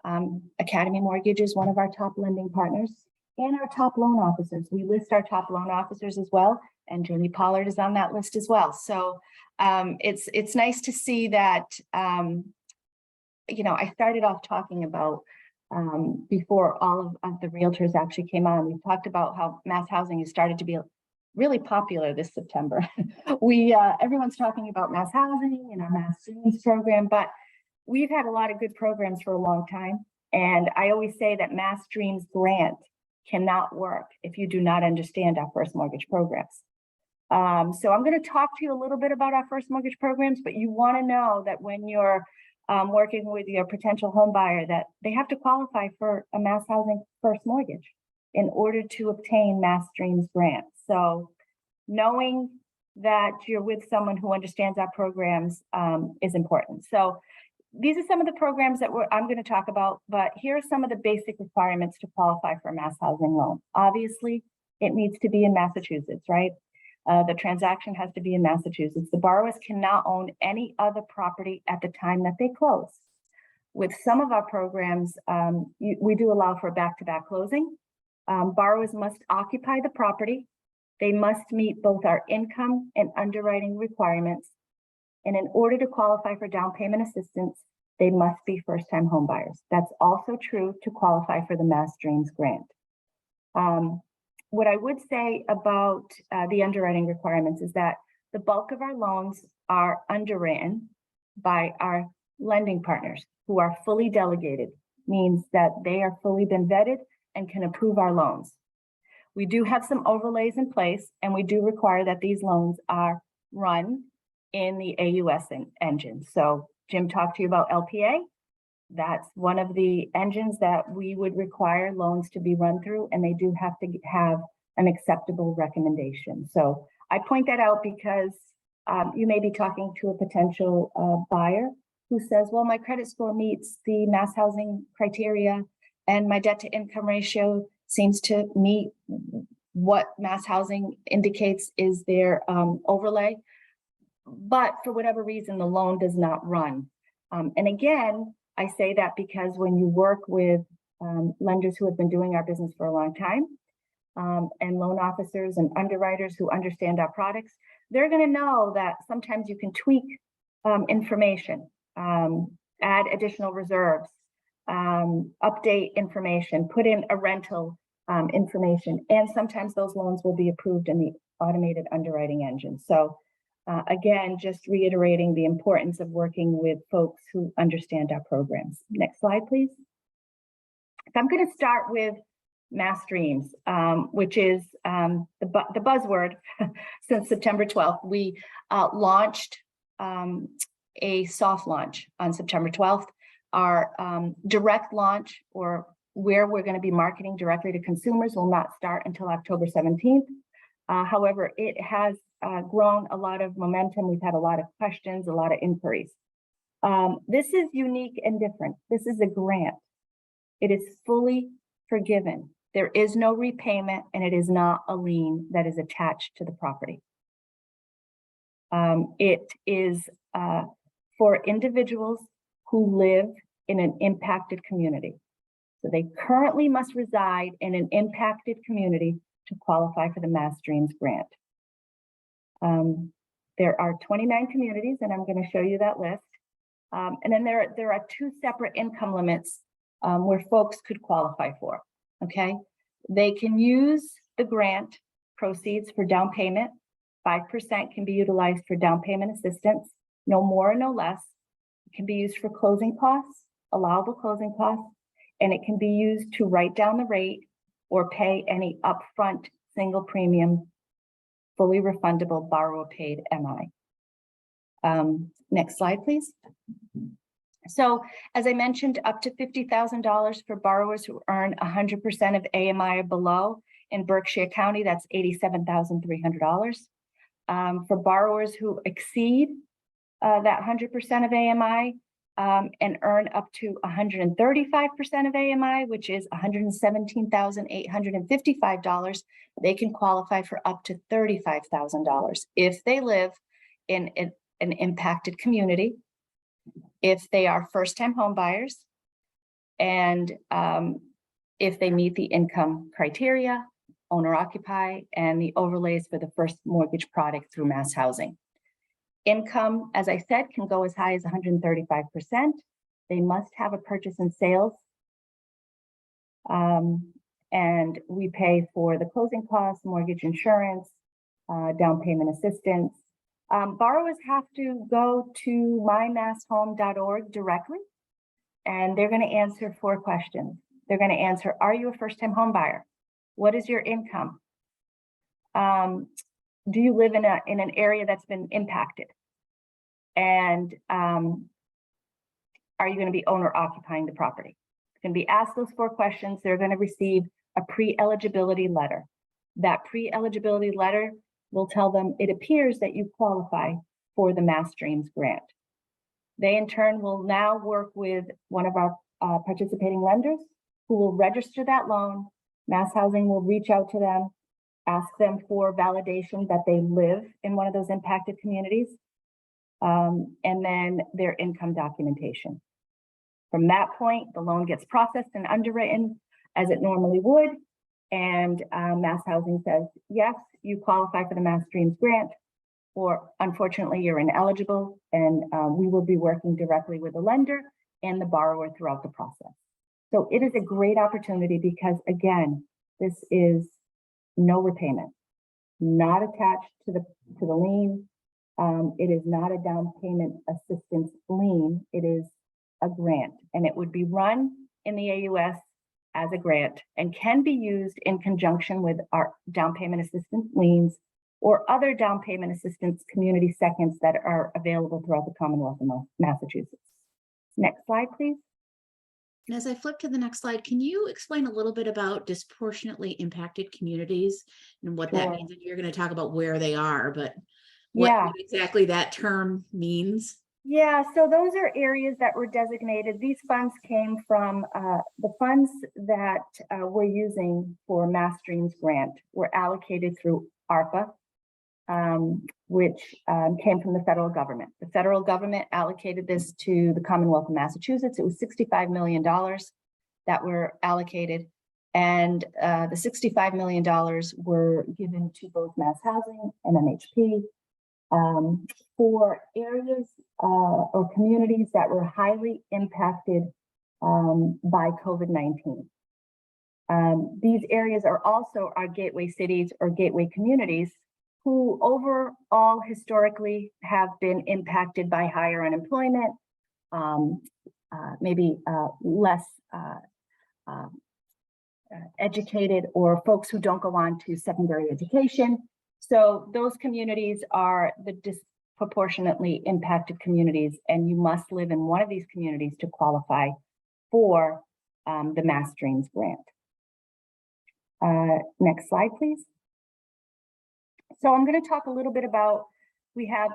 Academy Mortgage is one of our top lending partners, and our top loan officers. We list our top loan officers as well, and Julie Pollard is on that list as well. So it's nice to see that, I started off talking about before all of the realtors actually came on, we talked about how MassHousing has started to be really popular this September. Everyone's talking about MassHousing and our MassHousing program, but we've had a lot of good programs for a long time. And I always say that MassDreams grant cannot work if you do not understand our first mortgage programs. So I'm going to talk to you a little bit about our first mortgage programs, but you want to know that when you're working with your potential home buyer, that they have to qualify for a MassHousing first mortgage in order to obtain MassDreams grant. So knowing that you're with someone who understands our programs is important. So these are some of the programs that I'm going to talk about, but here are some of the basic requirements to qualify for a MassHousing loan. Obviously, it needs to be in Massachusetts, right? The transaction has to be in Massachusetts. The borrowers cannot own any other property at the time that they close. With some of our programs, we do allow for back-to-back closing. Borrowers must occupy the property. They must meet both our income and underwriting requirements. And in order to qualify for down payment assistance, they must be first-time home buyers. That's also true to qualify for the MassDreams grant. What I would say about the underwriting requirements is that the bulk of our loans are underwritten by our lending partners who are fully delegated, means that they are fully been vetted and can approve our loans. We do have some overlays in place, and we do require that these loans are run in the AUS engine. So Jim talked to you about LPA. That's one of the engines that we would require loans to be run through, and they do have to have an acceptable recommendation. So I point that out because you may be talking to a potential buyer who says, well, my credit score meets the MassHousing criteria and my debt to income ratio seems to meet what MassHousing indicates is their overlay. But for whatever reason, the loan does not run. And again, I say that because when you work with lenders who have been doing our business for a long time, and loan officers and underwriters who understand our products, they're going to know that sometimes you can tweak information, add additional reserves, update information, put in a rental information, and sometimes those loans will be approved in the automated underwriting engine. So again, just reiterating the importance of working with folks who understand our programs. Next slide, please. So I'm going to start with MassDreams, which is the buzzword since September 12th. We launched a soft launch on September 12th. Our direct launch, or where we're going to be marketing directly to consumers, will not start until October 17th. However, it has grown a lot of momentum. We've had a lot of questions, a lot of inquiries. This is unique and different. This is a grant. It is fully forgiven. There is no repayment, and it is not a lien that is attached to the property. It is for individuals who live in an impacted community. So they currently must reside in an impacted community to qualify for the MassDreams grant. There are 29 communities, and I'm going to show you that list. And then there are two separate income limits where folks could qualify for. Okay, they can use the grant proceeds for down payment. 5% can be utilized for down payment assistance, no more or no less. It can be used for closing costs, allowable closing costs, and it can be used to write down the rate or pay any upfront single premium, fully refundable borrower paid MI. Next slide, please. So as I mentioned, up to $50,000 for borrowers who earn 100% of AMI or below. In Berkshire County, that's $87,300. For borrowers who exceed that 100% of AMI and earn up to 135% of AMI, which is $117,855, they can qualify for up to $35,000 if they live in an impacted community, if they are first-time home buyers, And if they meet the income criteria, owner occupied, and the overlays for the first mortgage product through MassHousing. Income, as I said, can go as high as 135%. They must have a purchase and sales. And we pay for the closing costs, mortgage insurance, down payment assistance. Borrowers have to go to mymasshome.org directly, and they're going to answer 4 questions. They're going to answer, are you a first-time home buyer? What is your income? Do you live in an area that's been impacted? And are you going to be owner occupying the property? Going to be asked those 4 questions. They're going to receive a pre-eligibility letter. That pre-eligibility letter will tell them it appears that you qualify for the MassDreams grant. They in turn will now work with one of our participating lenders who will register that loan. MassHousing will reach out to them, ask them for validation that they live in one of those impacted communities, and then their income documentation. From that point, the loan gets processed and underwritten as it normally would, and MassHousing says, yes, you qualify for the MassDreams grant, or unfortunately, you're ineligible, and we will be working directly with the lender and the borrower throughout the process. So it is a great opportunity because, again, this is no repayment, not attached to the lien. It is not a down payment assistance lien. It is a grant, and it would be run in the AUS as a grant and can be used in conjunction with our down payment assistance liens or other down payment assistance community seconds that are available throughout the Commonwealth of Massachusetts. Next slide, please. And as I flip to the next slide, can you explain a little bit about disproportionately impacted communities and what that means? And you're going to talk about where they are, but what exactly that term means? Yeah, so those are areas that were designated. These funds came from the funds that we're using for MassDreams grant were allocated through ARPA, which came from the federal government. The federal government allocated this to the Commonwealth of Massachusetts. It was $65 million that were allocated, and the $65 million were given to both MassHousing and MHP for areas or communities that were highly impacted by COVID-19. These areas are also our gateway cities or gateway communities who overall historically have been impacted by higher unemployment, maybe less educated, or folks who don't go on to secondary education. So those communities are the disproportionately impacted communities, and you must live in one of these communities to qualify for the MassDreams grant. Next slide, please. So I'm going to talk a little bit about, we have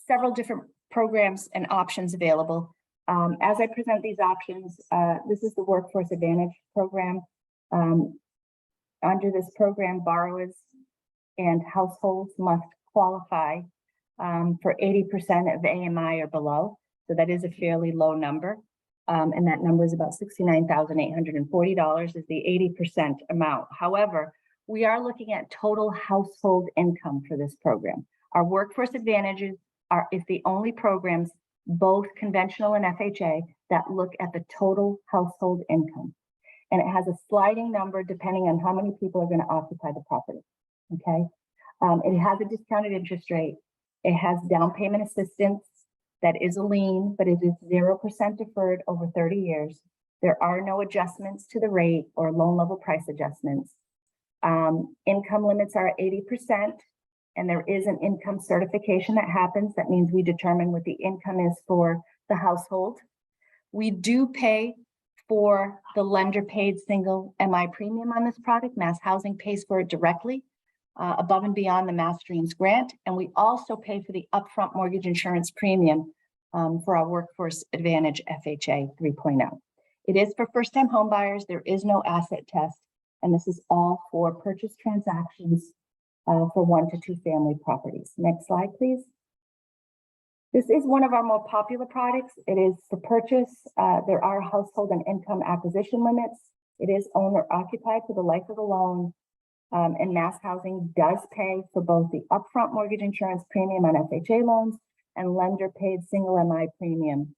several different programs and options available. As I present these options, this is the Workforce Advantage Program. Under this program, borrowers and households must qualify for 80% of AMI or below. So that is a fairly low number. And that number is about $69,840 is the 80% amount. However, we are looking at total household income for this program. Our Workforce Advantages is the only programs, both conventional and FHA, that look at the total household income. And it has a sliding number depending on how many people are going to occupy the property. Okay. It has a discounted interest rate. It has down payment assistance that is a lien, but it is 0% deferred over 30 years. There are no adjustments to the rate or loan level price adjustments. Income limits are 80%, and there is an income certification that happens. That means we determine what the income is for the household. We do pay for the lender paid single MI premium on this product. MassHousing pays for it directly above and beyond the MassDreams grant. And we also pay for the upfront mortgage insurance premium for our Workforce Advantage FHA 3.0. It is for first-time home buyers. There is no asset test. And this is all for purchase transactions for 1 to 2 family properties. Next slide, please. This is one of our more popular products. It is for purchase. There are household and income acquisition limits. It is owner occupied for the life of the loan. And MassHousing does pay for both the upfront mortgage insurance premium on FHA loans and lender paid single MI premium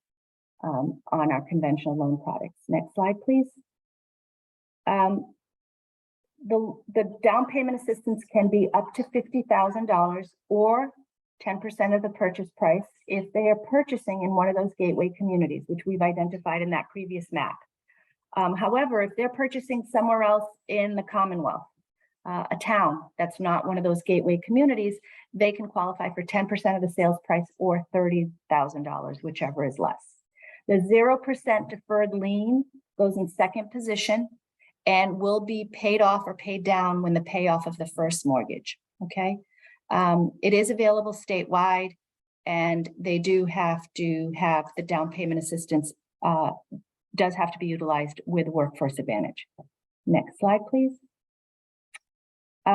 on our conventional loan products. Next slide, please. The down payment assistance can be up to $50,000 or 10% of the purchase price if they are purchasing in one of those gateway communities, which we've identified in that previous map. However, if they're purchasing somewhere else in the Commonwealth, a town that's not one of those gateway communities, they can qualify for 10% of the sales price or $30,000, whichever is less. The 0% deferred lien goes in second position and will be paid off or paid down when the payoff of the first mortgage, okay? It is available statewide, and they do have to have the down payment assistance, does have to be utilized with Workforce Advantage. Next slide, please.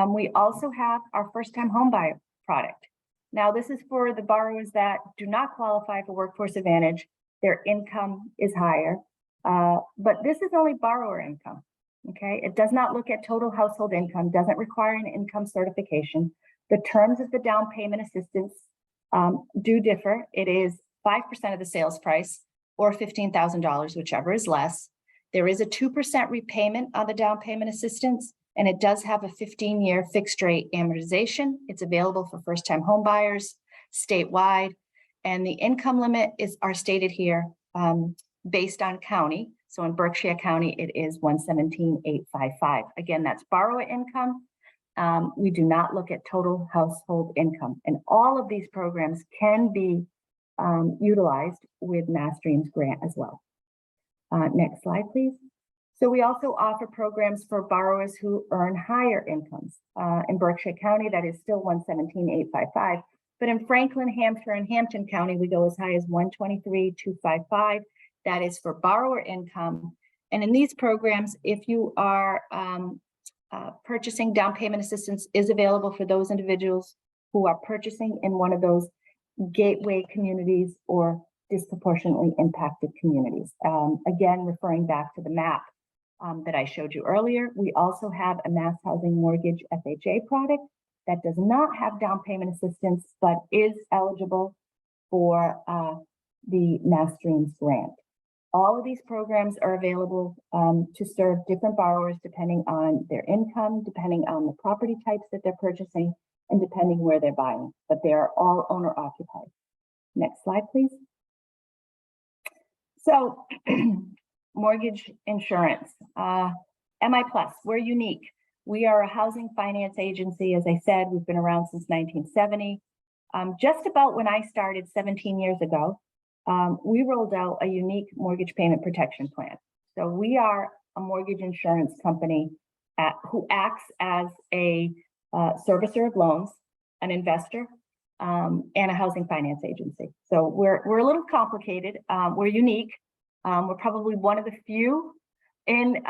We also have our first-time homebuyer product. Now, this is for the borrowers that do not qualify for Workforce Advantage. Their income is higher, but this is only borrower income, okay? It does not look at total household income, doesn't require an income certification. The terms of the down payment assistance do differ. It is 5% of the sales price or $15,000, whichever is less. There is a 2% repayment on the down payment assistance, and it does have a 15-year fixed rate amortization. It's available for first-time home buyers statewide, and the income limit are stated here based on county. So in Berkshire County, it is $117,855. Again, that's borrower income. We do not look at total household income, and all of these programs can be utilized with MassDream's grant as well. Next slide, please. So we also offer programs for borrowers who earn higher incomes. In Berkshire County, that is still $117,855, but in Franklin, Hampshire, and Hampton County, we go as high as $123,255. That is for borrower income. And in these programs, if you are purchasing, down payment assistance is available for those individuals who are purchasing in one of those gateway communities or disproportionately impacted communities. Again, referring back to the map that I showed you earlier, we also have a MassHousing Mortgage FHA product that does not have down payment assistance, but is eligible for the MassDream's grant. All of these programs are available to serve different borrowers depending on their income, depending on the property types that they're purchasing, and depending where they're buying, but they are all owner occupied. Next slide, please. So mortgage insurance, MI Plus, we're unique. We are a housing finance agency. As I said, we've been around since 1970. Just about when I started 17 years ago, we rolled out a unique mortgage payment protection plan. So we are a mortgage insurance company who acts as a servicer of loans, an investor, and a housing finance agency. So we're a little complicated. We're unique. We're probably one of the few in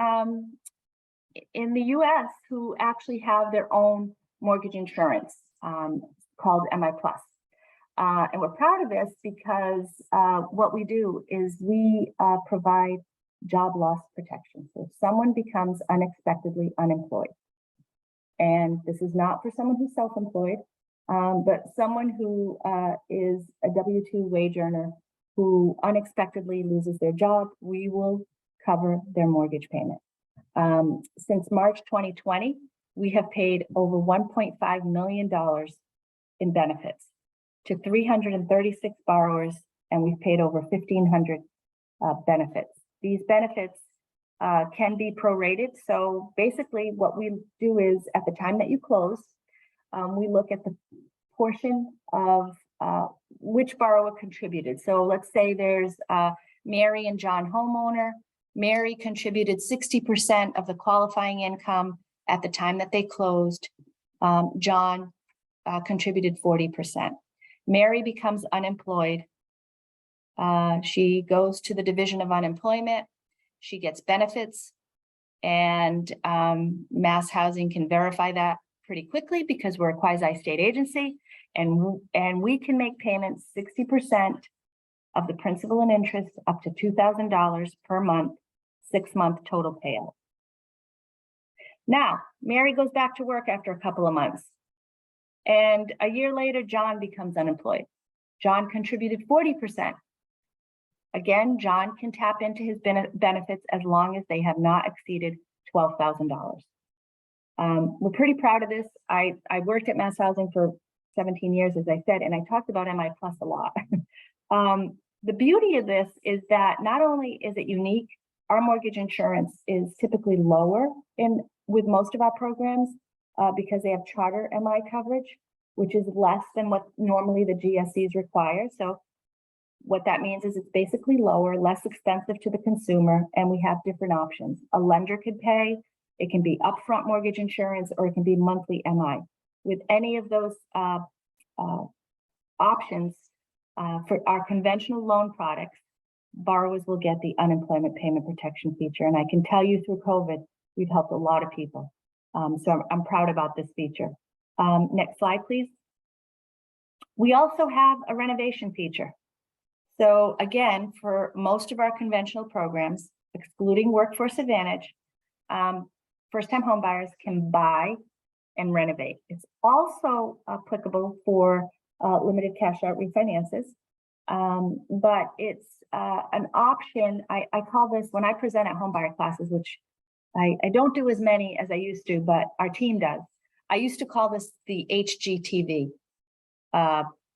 the US who actually have their own mortgage insurance called MI Plus. And we're proud of this because what we do is we provide job loss protection. So if someone becomes unexpectedly unemployed, and this is not for someone who's self-employed, but someone who is a W-2 wage earner who unexpectedly loses their job, we will cover their mortgage payment. Since March 2020, we have paid over $1.5 million in benefits to 336 borrowers, and we've paid over 1,500 benefits. These benefits can be prorated. So basically what we do is at the time that you close, we look at the portion of which borrower contributed. So let's say there's Mary and John homeowner. Mary contributed 60% of the qualifying income at the time that they closed. John contributed 40%. Mary becomes unemployed. She goes to the Division of Unemployment. She gets benefits, and MassHousing can verify that pretty quickly because we're a quasi-state agency, and we can make payments 60% of the principal and interest up to $2,000 per month, 6-month total payout. Now, Mary goes back to work after a couple of months, and a year later, John becomes unemployed. John contributed 40%. Again, John can tap into his benefits as long as they have not exceeded $12,000. We're pretty proud of this. I worked at MassHousing for 17 years, as I said, and I talked about MI Plus a lot. The beauty of this is that not only is it unique, our mortgage insurance is typically lower with most of our programs because they have charter MI coverage, which is less than what normally the GSEs require. So what that means is it's basically lower, less expensive to the consumer, and we have different options. A lender could pay, it can be upfront mortgage insurance, or it can be monthly MI. With any of those options for our conventional loan products, borrowers will get the unemployment payment protection feature. And I can tell you through COVID, we've helped a lot of people. So I'm proud about this feature. Next slide, please. We also have a renovation feature. So again, for most of our conventional programs, excluding Workforce Advantage, first-time homebuyers can buy and renovate. It's also applicable for limited cash out refinances, but it's an option. I call this, when I present at homebuyer classes, which I don't do as many as I used to, but our team does. I used to call this the HGTV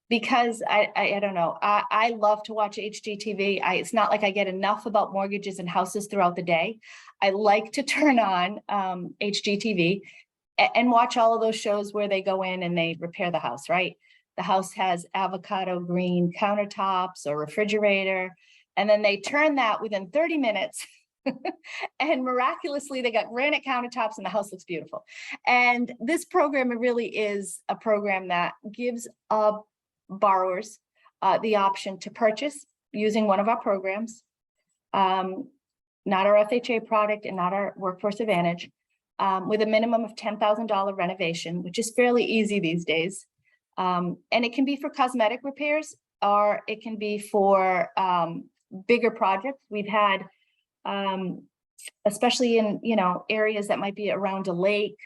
because I don't know, I love to watch HGTV. It's not like I get enough about mortgages and houses throughout the day. I like to turn on HGTV and watch all of those shows where they go in and they repair the house, right? The house has avocado green countertops or refrigerator, and then they turn that within 30 minutes and miraculously they got granite countertops and the house looks beautiful. And this program really is a program that gives borrowers the option to purchase using one of our programs, not our FHA product and not our Workforce Advantage, with a minimum of $10,000 renovation, which is fairly easy these days. And it can be for cosmetic repairs, or it can be for bigger projects. We've had, especially in areas that might be around a lake,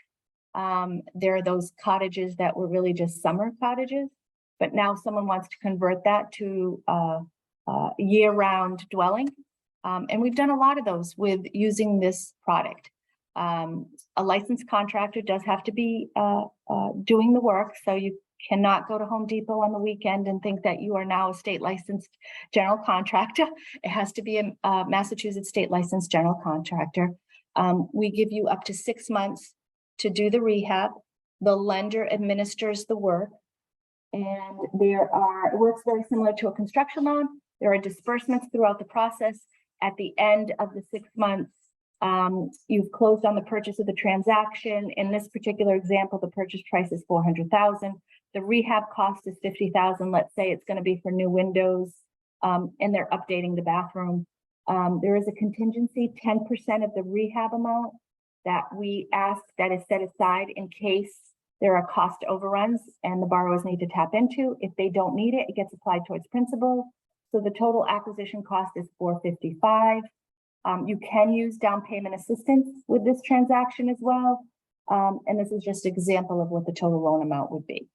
there are those cottages that were really just summer cottages, but now someone wants to convert that to a year-round dwelling. And we've done a lot of those with using this product. A licensed contractor does have to be doing the work, so you cannot go to Home Depot on the weekend and think that you are now a state licensed general contractor. It has to be a Massachusetts state licensed general contractor. We give you up to 6 months to do the rehab. The lender administers the work, and it works very similar to a construction loan. There are disbursements throughout the process. At the end of the 6 months, you've closed on the purchase of the transaction. In this particular example, the purchase price is $400,000. The rehab cost is $50,000. Let's say it's going to be for new windows, and they're updating the bathroom. There is a contingency, 10% of the rehab amount that we ask that is set aside in case there are cost overruns and the borrowers need to tap into. If they don't need it, it gets applied towards principal. So the total acquisition cost is $455,000. You can use down payment assistance with this transaction as well. And this is just an example of what the total loan amount would be.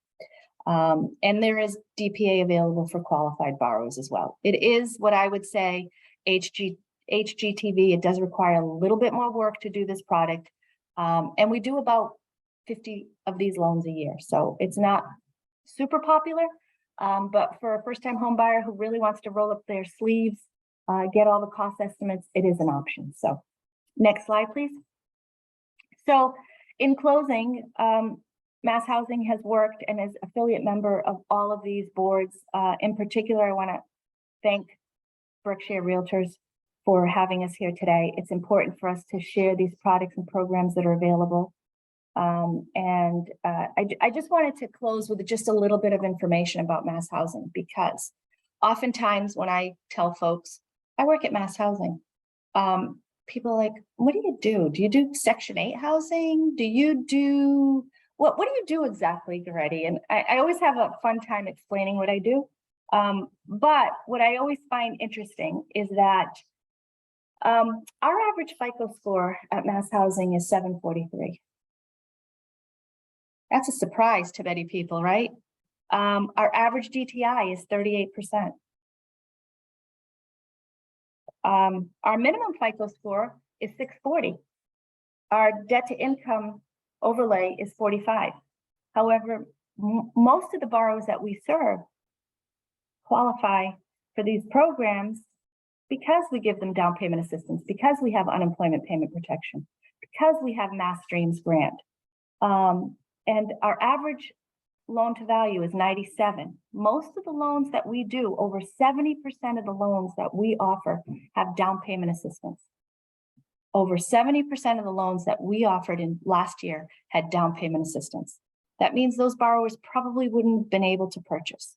And there is DPA available for qualified borrowers as well. It is what I would say HGTV. It does require a little bit more work to do this product. And we do about 50 of these loans a year. So it's not super popular, but for a first-time home buyer who really wants to roll up their sleeves, get all the cost estimates, it is an option. So next slide, please. So in closing, MassHousing has worked and is affiliate member of all of these boards. In particular, I want to thank Berkshire Realtors for having us here today. It's important for us to share these products and programs that are available. I just wanted to close with just a little bit of information about MassHousing, because oftentimes when I tell folks, I work at MassHousing, people are like, what do you do? Do you do Section 8 housing? Do you do, what do you do exactly, Goretti? And I always have a fun time explaining what I do. But what I always find interesting is that our average FICO score at MassHousing is 743. That's a surprise to many people, right? Our average DTI is 38%. Our minimum FICO score is 640. Our debt to income overlay is 45. However, most of the borrowers that we serve qualify for these programs because we give them down payment assistance, because we have unemployment payment protection, because we have Mass Streams grant. And our average loan to value is 97. Most of the loans that we do, over 70% of the loans that we offer have down payment assistance. Over 70% of the loans that we offered in last year had down payment assistance. That means those borrowers probably wouldn't have been able to purchase.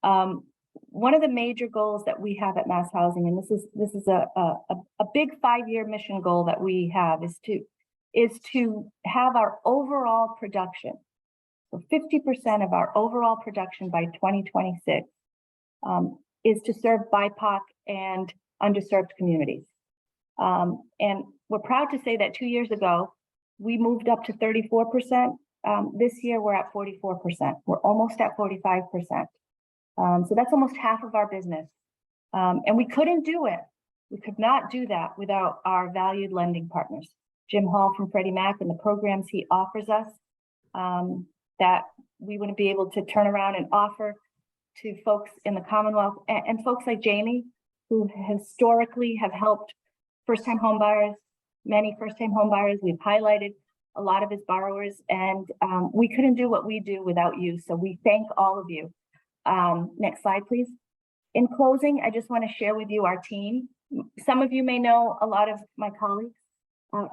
One of the major goals that we have at MassHousing, and this is a big 5-year mission goal that we have, is to have our overall production. So 50% of our overall production by 2026 is to serve BIPOC and underserved communities. And we're proud to say that 2 years ago, we moved up to 34%. This year, we're at 44%. We're almost at 45%. So that's almost half of our business. And we couldn't do it. We could not do that without our valued lending partners. Jim Hall from Freddie Mac and the programs he offers us that we wouldn't be able to turn around and offer to folks in the Commonwealth and folks like Jamie, who historically have helped first-time homebuyers, many first-time homebuyers. We've highlighted a lot of his borrowers, and we couldn't do what we do without you. So we thank all of you. Next slide, please. In closing, I just want to share with you our team. Some of you may know a lot of my colleagues.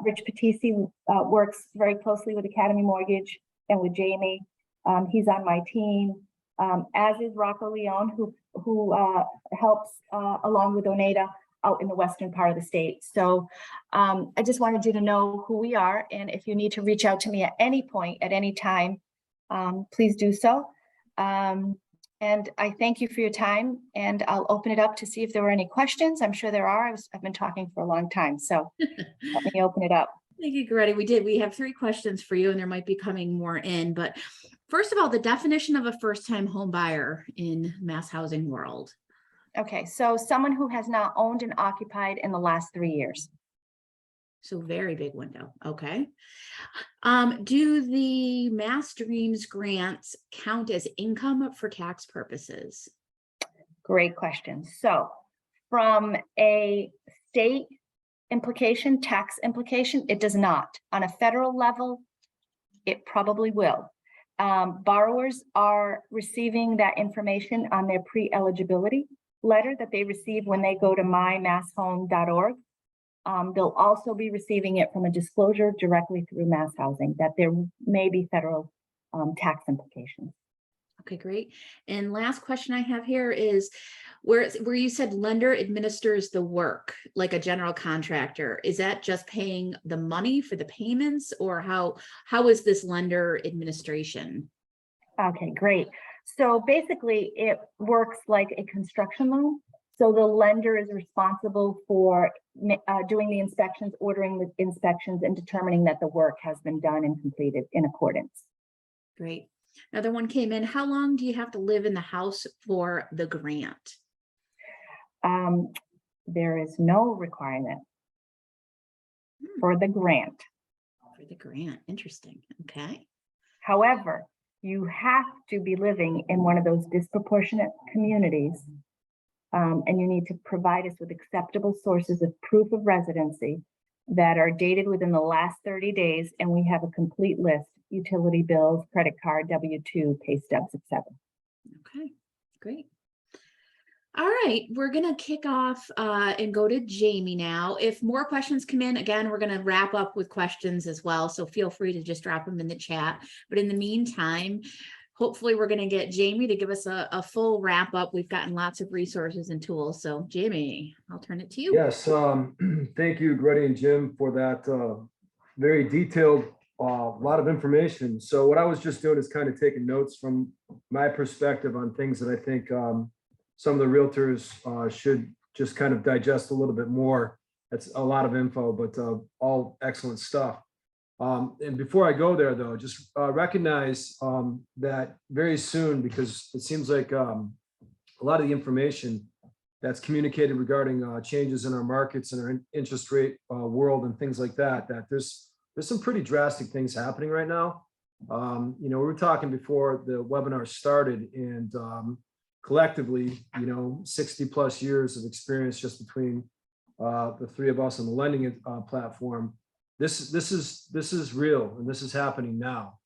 Rich Patisi works very closely with Academy Mortgage and with Jamie. He's on my team, as is Rocco Leone, who helps along with Oneida out in the western part of the state. So I just wanted you to know who we are. And if you need to reach out to me at any point, at any time, please do so. And I thank you for your time, and I'll open it up to see if there were any questions. I'm sure there are. I've been talking for a long time, so let me open it up. Thank you, Goretti. We have 3 questions for you, and there might be coming more in. But first of all, the definition of a first-time home buyer in MassHousing world. Okay, so someone who has not owned and occupied in the last 3 years. So very big window. Okay. Do the Mass Dreams grants count as income for tax purposes? Great question. So from a state implication, tax implication, it does not. On a federal level, it probably will. Borrowers are receiving that information on their pre-eligibility letter that they receive when they go to mymasshome.org. They'll also be receiving it from a disclosure directly through MassHousing that there may be federal tax implications. Okay, great. And last question I have here is where you said lender administers the work like a general contractor. Is that just paying the money for the payments, or how is this lender administration? Okay, great. So basically it works like a construction loan. So the lender is responsible for doing the inspections, ordering the inspections, and determining that the work has been done and completed in accordance. Great. Another one came in. How long do you have to live in the house for the grant? There is no requirement for the grant. For the grant. Interesting. Okay. However, you have to be living in one of those disproportionate communities. And you need to provide us with acceptable sources of proof of residency that are dated within the last 30 days. And we have a complete list: utility bills, credit card, W-2, pay stubs, etc. Okay, great. All right, we're going to kick off and go to Jamie now. If more questions come in, again, we're going to wrap up with questions as well. So feel free to just drop them in the chat. But in the meantime, hopefully we're going to get Jamie to give us a full wrap up. We've gotten lots of resources and tools. So Jamie, I'll turn it to you. Yes, thank you, Goretti and Jim, for that very detailed a lot of information. So what I was just doing is kind of taking notes from my perspective on things that I think some of the realtors should just kind of digest a little bit more. That's a lot of info, but all excellent stuff. And before I go there, though, just recognize that very soon, because it seems like a lot of the information that's communicated regarding changes in our markets and our interest rate world and things like that, that there's some pretty drastic things happening right now. We were talking before the webinar started, and collectively, 60 plus years of experience just between the three of us on the lending platform. This is real, and this is happening now.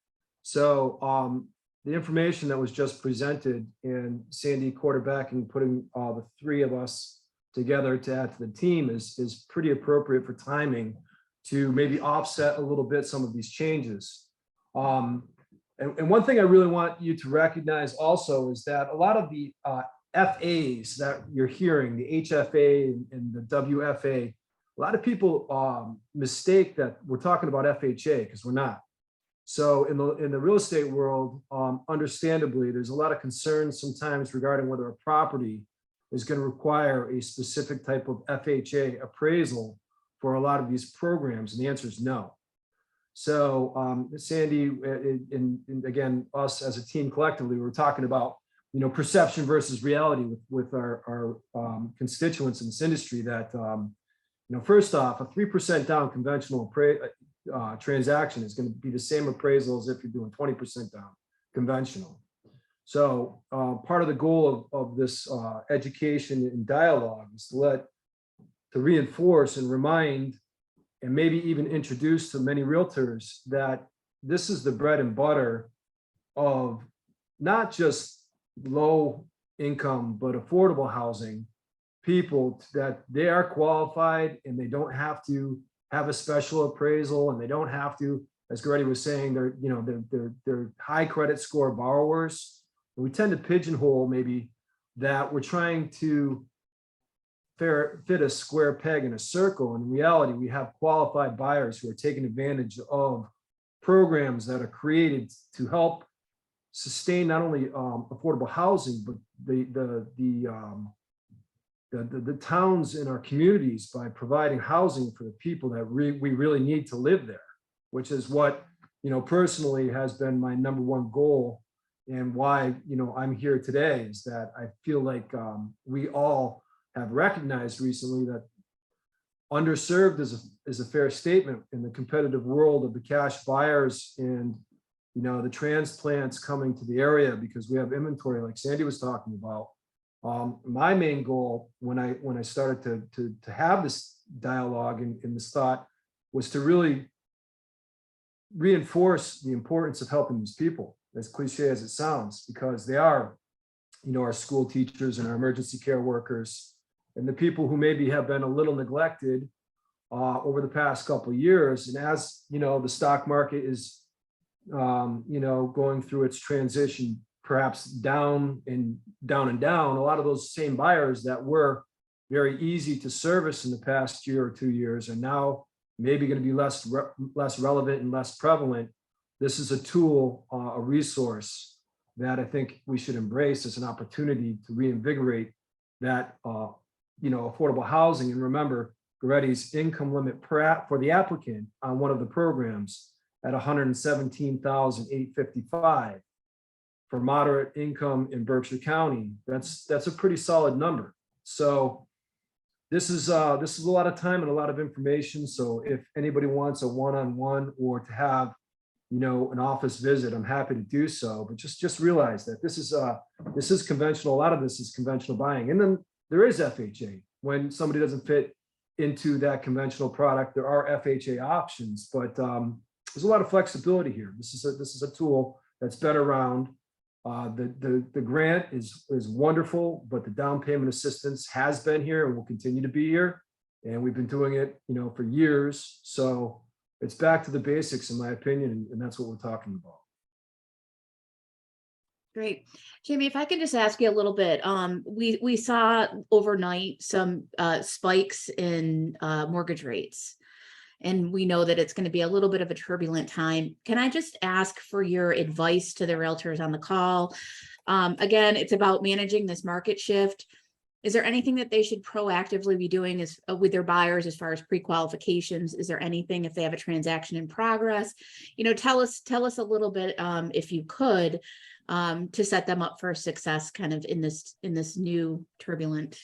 So the information that was just presented, and Sandy quarterbacking, putting the three of us together to add to the team is pretty appropriate for timing to maybe offset a little bit some of these changes. And one thing I really want you to recognize also is that a lot of the FAs that you're hearing, the HFA and the WFA, a lot of people mistake that we're talking about FHA, because we're not. So in the real estate world, understandably, there's a lot of concerns sometimes regarding whether a property is going to require a specific type of FHA appraisal for a lot of these programs, and the answer is no. So Sandy, and again, us as a team collectively, we're talking about perception versus reality with our constituents in this industry. That first off, a 3% down conventional transaction is going to be the same appraisal as if you're doing 20% down conventional. So part of the goal of this education and dialogue is to reinforce and remind, and maybe even introduce to many realtors that this is the bread and butter of not just low income, but affordable housing people, that they are qualified and they don't have to have a special appraisal, and they don't have to, as Goretti was saying, they're high credit score borrowers. And we tend to pigeonhole maybe that we're trying to fit a square peg in a circle. In reality, we have qualified buyers who are taking advantage of programs that are created to help sustain not only affordable housing, but the towns in our communities by providing housing for the people that we really need to live there, which is what, personally has been my number one goal, and why, I'm here today, is that I feel like we all have recognized recently that underserved is a fair statement in the competitive world of the cash buyers and the transplants coming to the area, because we have inventory like Sandy was talking about. My main goal when I started to have this dialogue and this thought was to really reinforce the importance of helping these people, as cliche as it sounds, because they are, our school teachers and our emergency care workers, and the people who maybe have been a little neglected over the past couple of years. And as the stock market is going through its transition, perhaps down, a lot of those same buyers that were very easy to service in the past year or 2 years are now maybe going to be less relevant and less prevalent. This is a tool, a resource that I think we should embrace as an opportunity to reinvigorate that affordable housing. And remember, Goretti's income limit for the applicant on one of the programs at $117,855 for moderate income in Berkshire County. That's a pretty solid number. So this is a lot of time and a lot of information. So if anybody wants a one-on-one or to have an office visit, I'm happy to do so. But just realize that this is conventional. A lot of this is conventional buying, and then there is FHA. When somebody doesn't fit into that conventional product, there are FHA options, but there's a lot of flexibility here. This is a tool that's been around. The grant is wonderful, but the down payment assistance has been here and will continue to be here, and we've been doing it for years. So it's back to the basics, in my opinion, and that's what we're talking about. Great. Jamie, if I can just ask you a little bit, we saw overnight some spikes in mortgage rates. and we know that it's going to be a little bit of a turbulent time. Can I just ask for your advice to the realtors on the call? Again, it's about managing this market shift. Is there anything that they should proactively be doing with their buyers as far as pre-qualifications? Is there anything if they have a transaction in progress? Tell us a little bit, if you could, to set them up for success kind of in this new turbulent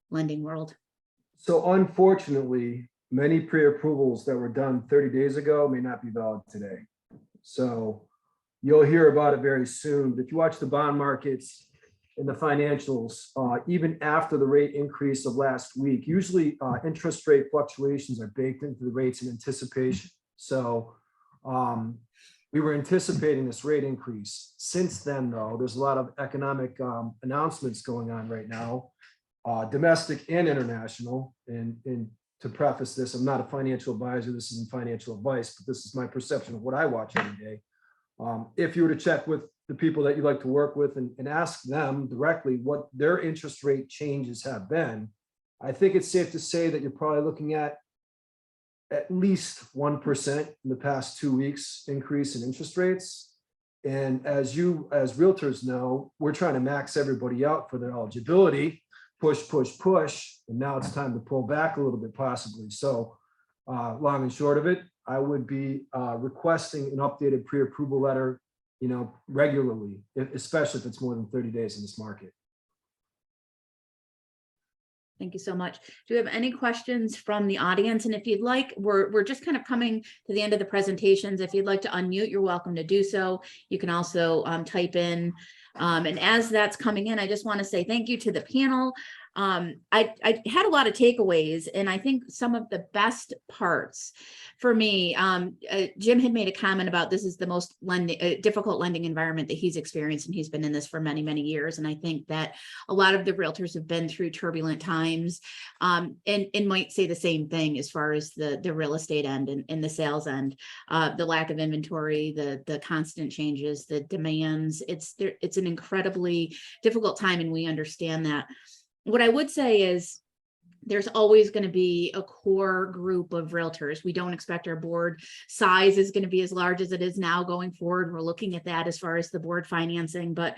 lending world. So unfortunately, many pre-approvals that were done 30 days ago may not be valid today. So you'll hear about it very soon. If you watch the bond markets and the financials, even after the rate increase of last week, usually interest rate fluctuations are baked into the rates in anticipation. So we were anticipating this rate increase. Since then, though, there's a lot of economic announcements going on right now, domestic and international. And to preface this, I'm not a financial advisor. This isn't financial advice, but this is my perception of what I watch every day. If you were to check with the people that you like to work with and ask them directly what their interest rate changes have been, I think it's safe to say that you're probably looking at least 1% in the past 2 weeks increase in interest rates. And as realtors know, we're trying to max everybody out for their eligibility, push, and now it's time to pull back a little bit possibly. So long and short of it, I would be requesting an updated pre-approval letter, regularly, especially if it's more than 30 days in this market. Thank you so much. Do we have any questions from the audience? And if you'd like, we're just kind of coming to the end of the presentations. If you'd like to unmute, you're welcome to do so. You can also type in. And as that's coming in, I just want to say thank you to the panel. I had a lot of takeaways, and I think some of the best parts for me, Jim had made a comment about this is the most difficult lending environment that he's experienced, and he's been in this for many, many years. And I think that a lot of the realtors have been through turbulent times, and might say the same thing as far as the real estate end and the sales end, the lack of inventory, the constant changes, the demands. It's an incredibly difficult time, and we understand that. What I would say is there's always going to be a core group of realtors. We don't expect our board size is going to be as large as it is now going forward. We're looking at that as far as the board financing, but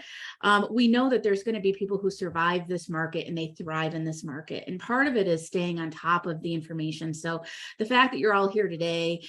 we know that there's going to be people who survive this market and they thrive in this market. And part of it is staying on top of the information. So the fact that you're all here today,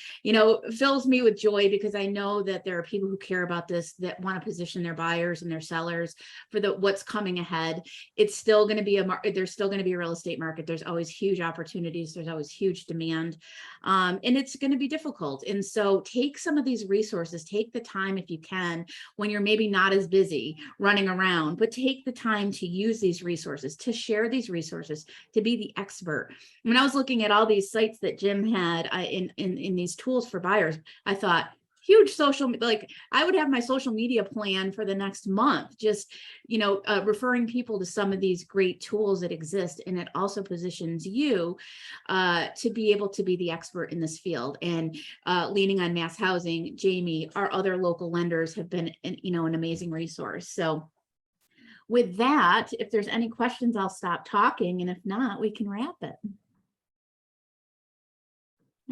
fills me with joy, because I know that there are people who care about this, that want to position their buyers and their sellers for what's coming ahead. It's still going to be there's still going to be a real estate market. There's always huge opportunities. There's always huge demand, and it's going to be difficult. And so take some of these resources, take the time if you can, when you're maybe not as busy running around, but take the time to use these resources, to share these resources, to be the expert. When I was looking at all these sites that Jim had in these tools for buyers, I thought, huge social, like I would have my social media plan for the next month, just, referring people to some of these great tools that exist. And it also positions you to be able to be the expert in this field. And leaning on MassHousing, Jamie, our other local lenders have been, an amazing resource. So with that, if there's any questions, I'll stop talking. And if not, we can wrap it.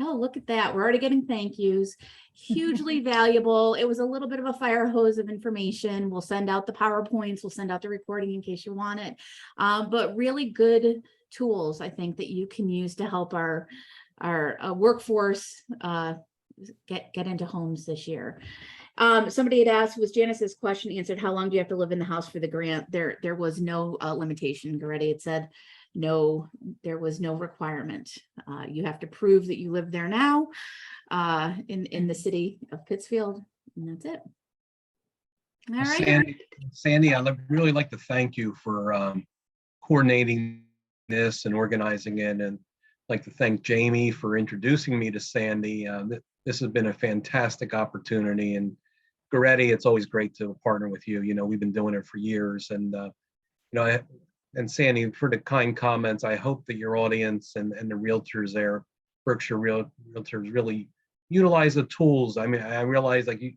Oh, look at that. We're already getting thank yous. Hugely valuable. It was a little bit of a fire hose of information. We'll send out the PowerPoints. We'll send out the recording in case you want it. But really good tools, I think, that you can use to help our workforce get into homes this year. Somebody had asked, was Janice's question answered? How long do you have to live in the house for the grant? There was no limitation. Goretti had said, no, there was no requirement. You have to prove that you live there now in the city of Pittsfield, and that's it. All right. Sandy, I'd really like to thank you for coordinating this and organizing it, and I'd like to thank Jamie for introducing me to Sandy. This has been a fantastic opportunity, and Goretti, it's always great to partner with you. We've been doing it for years, and and Sandy, for the kind comments, I hope that your audience and the realtors there, Berkshire Realtors, really utilize the tools. I mean, I realize the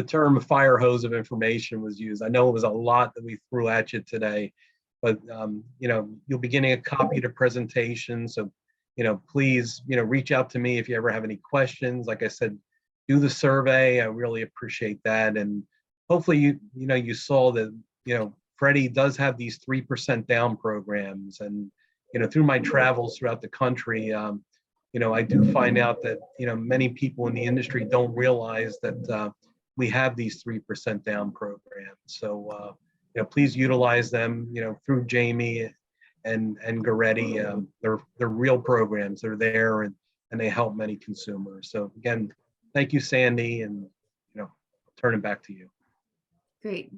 term fire hose of information was used. I know it was a lot that we threw at you today, but you'll be getting a copy of the presentation. So please, reach out to me if you ever have any questions. Like I said, do the survey. I really appreciate that. And hopefully you saw that, Freddie does have these 3% down programs. And, through my travels throughout the country, I do find out that, many people in the industry don't realize that we have these 3% down programs. So, please utilize them, through Jamie and Goretti. They're real programs. They're there and they help many consumers. So again, thank you, Sandy, and turn it back to you. Great.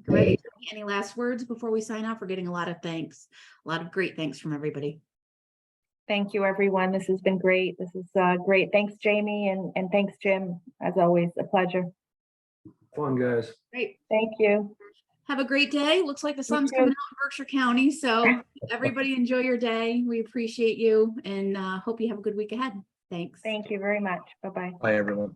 Any last words before we sign off? We're getting a lot of thanks, a lot of great thanks from everybody. Thank you, everyone. This has been great. This is great. Thanks, Jamie, and thanks, Jim. As always, a pleasure. Fun, guys. Great. Thank you. Have a great day. Looks like the sun's too. coming out in Berkshire County. So everybody enjoy your day. We appreciate you and hope you have a good week ahead. Thanks. Thank you very much. Bye-bye. Bye, everyone.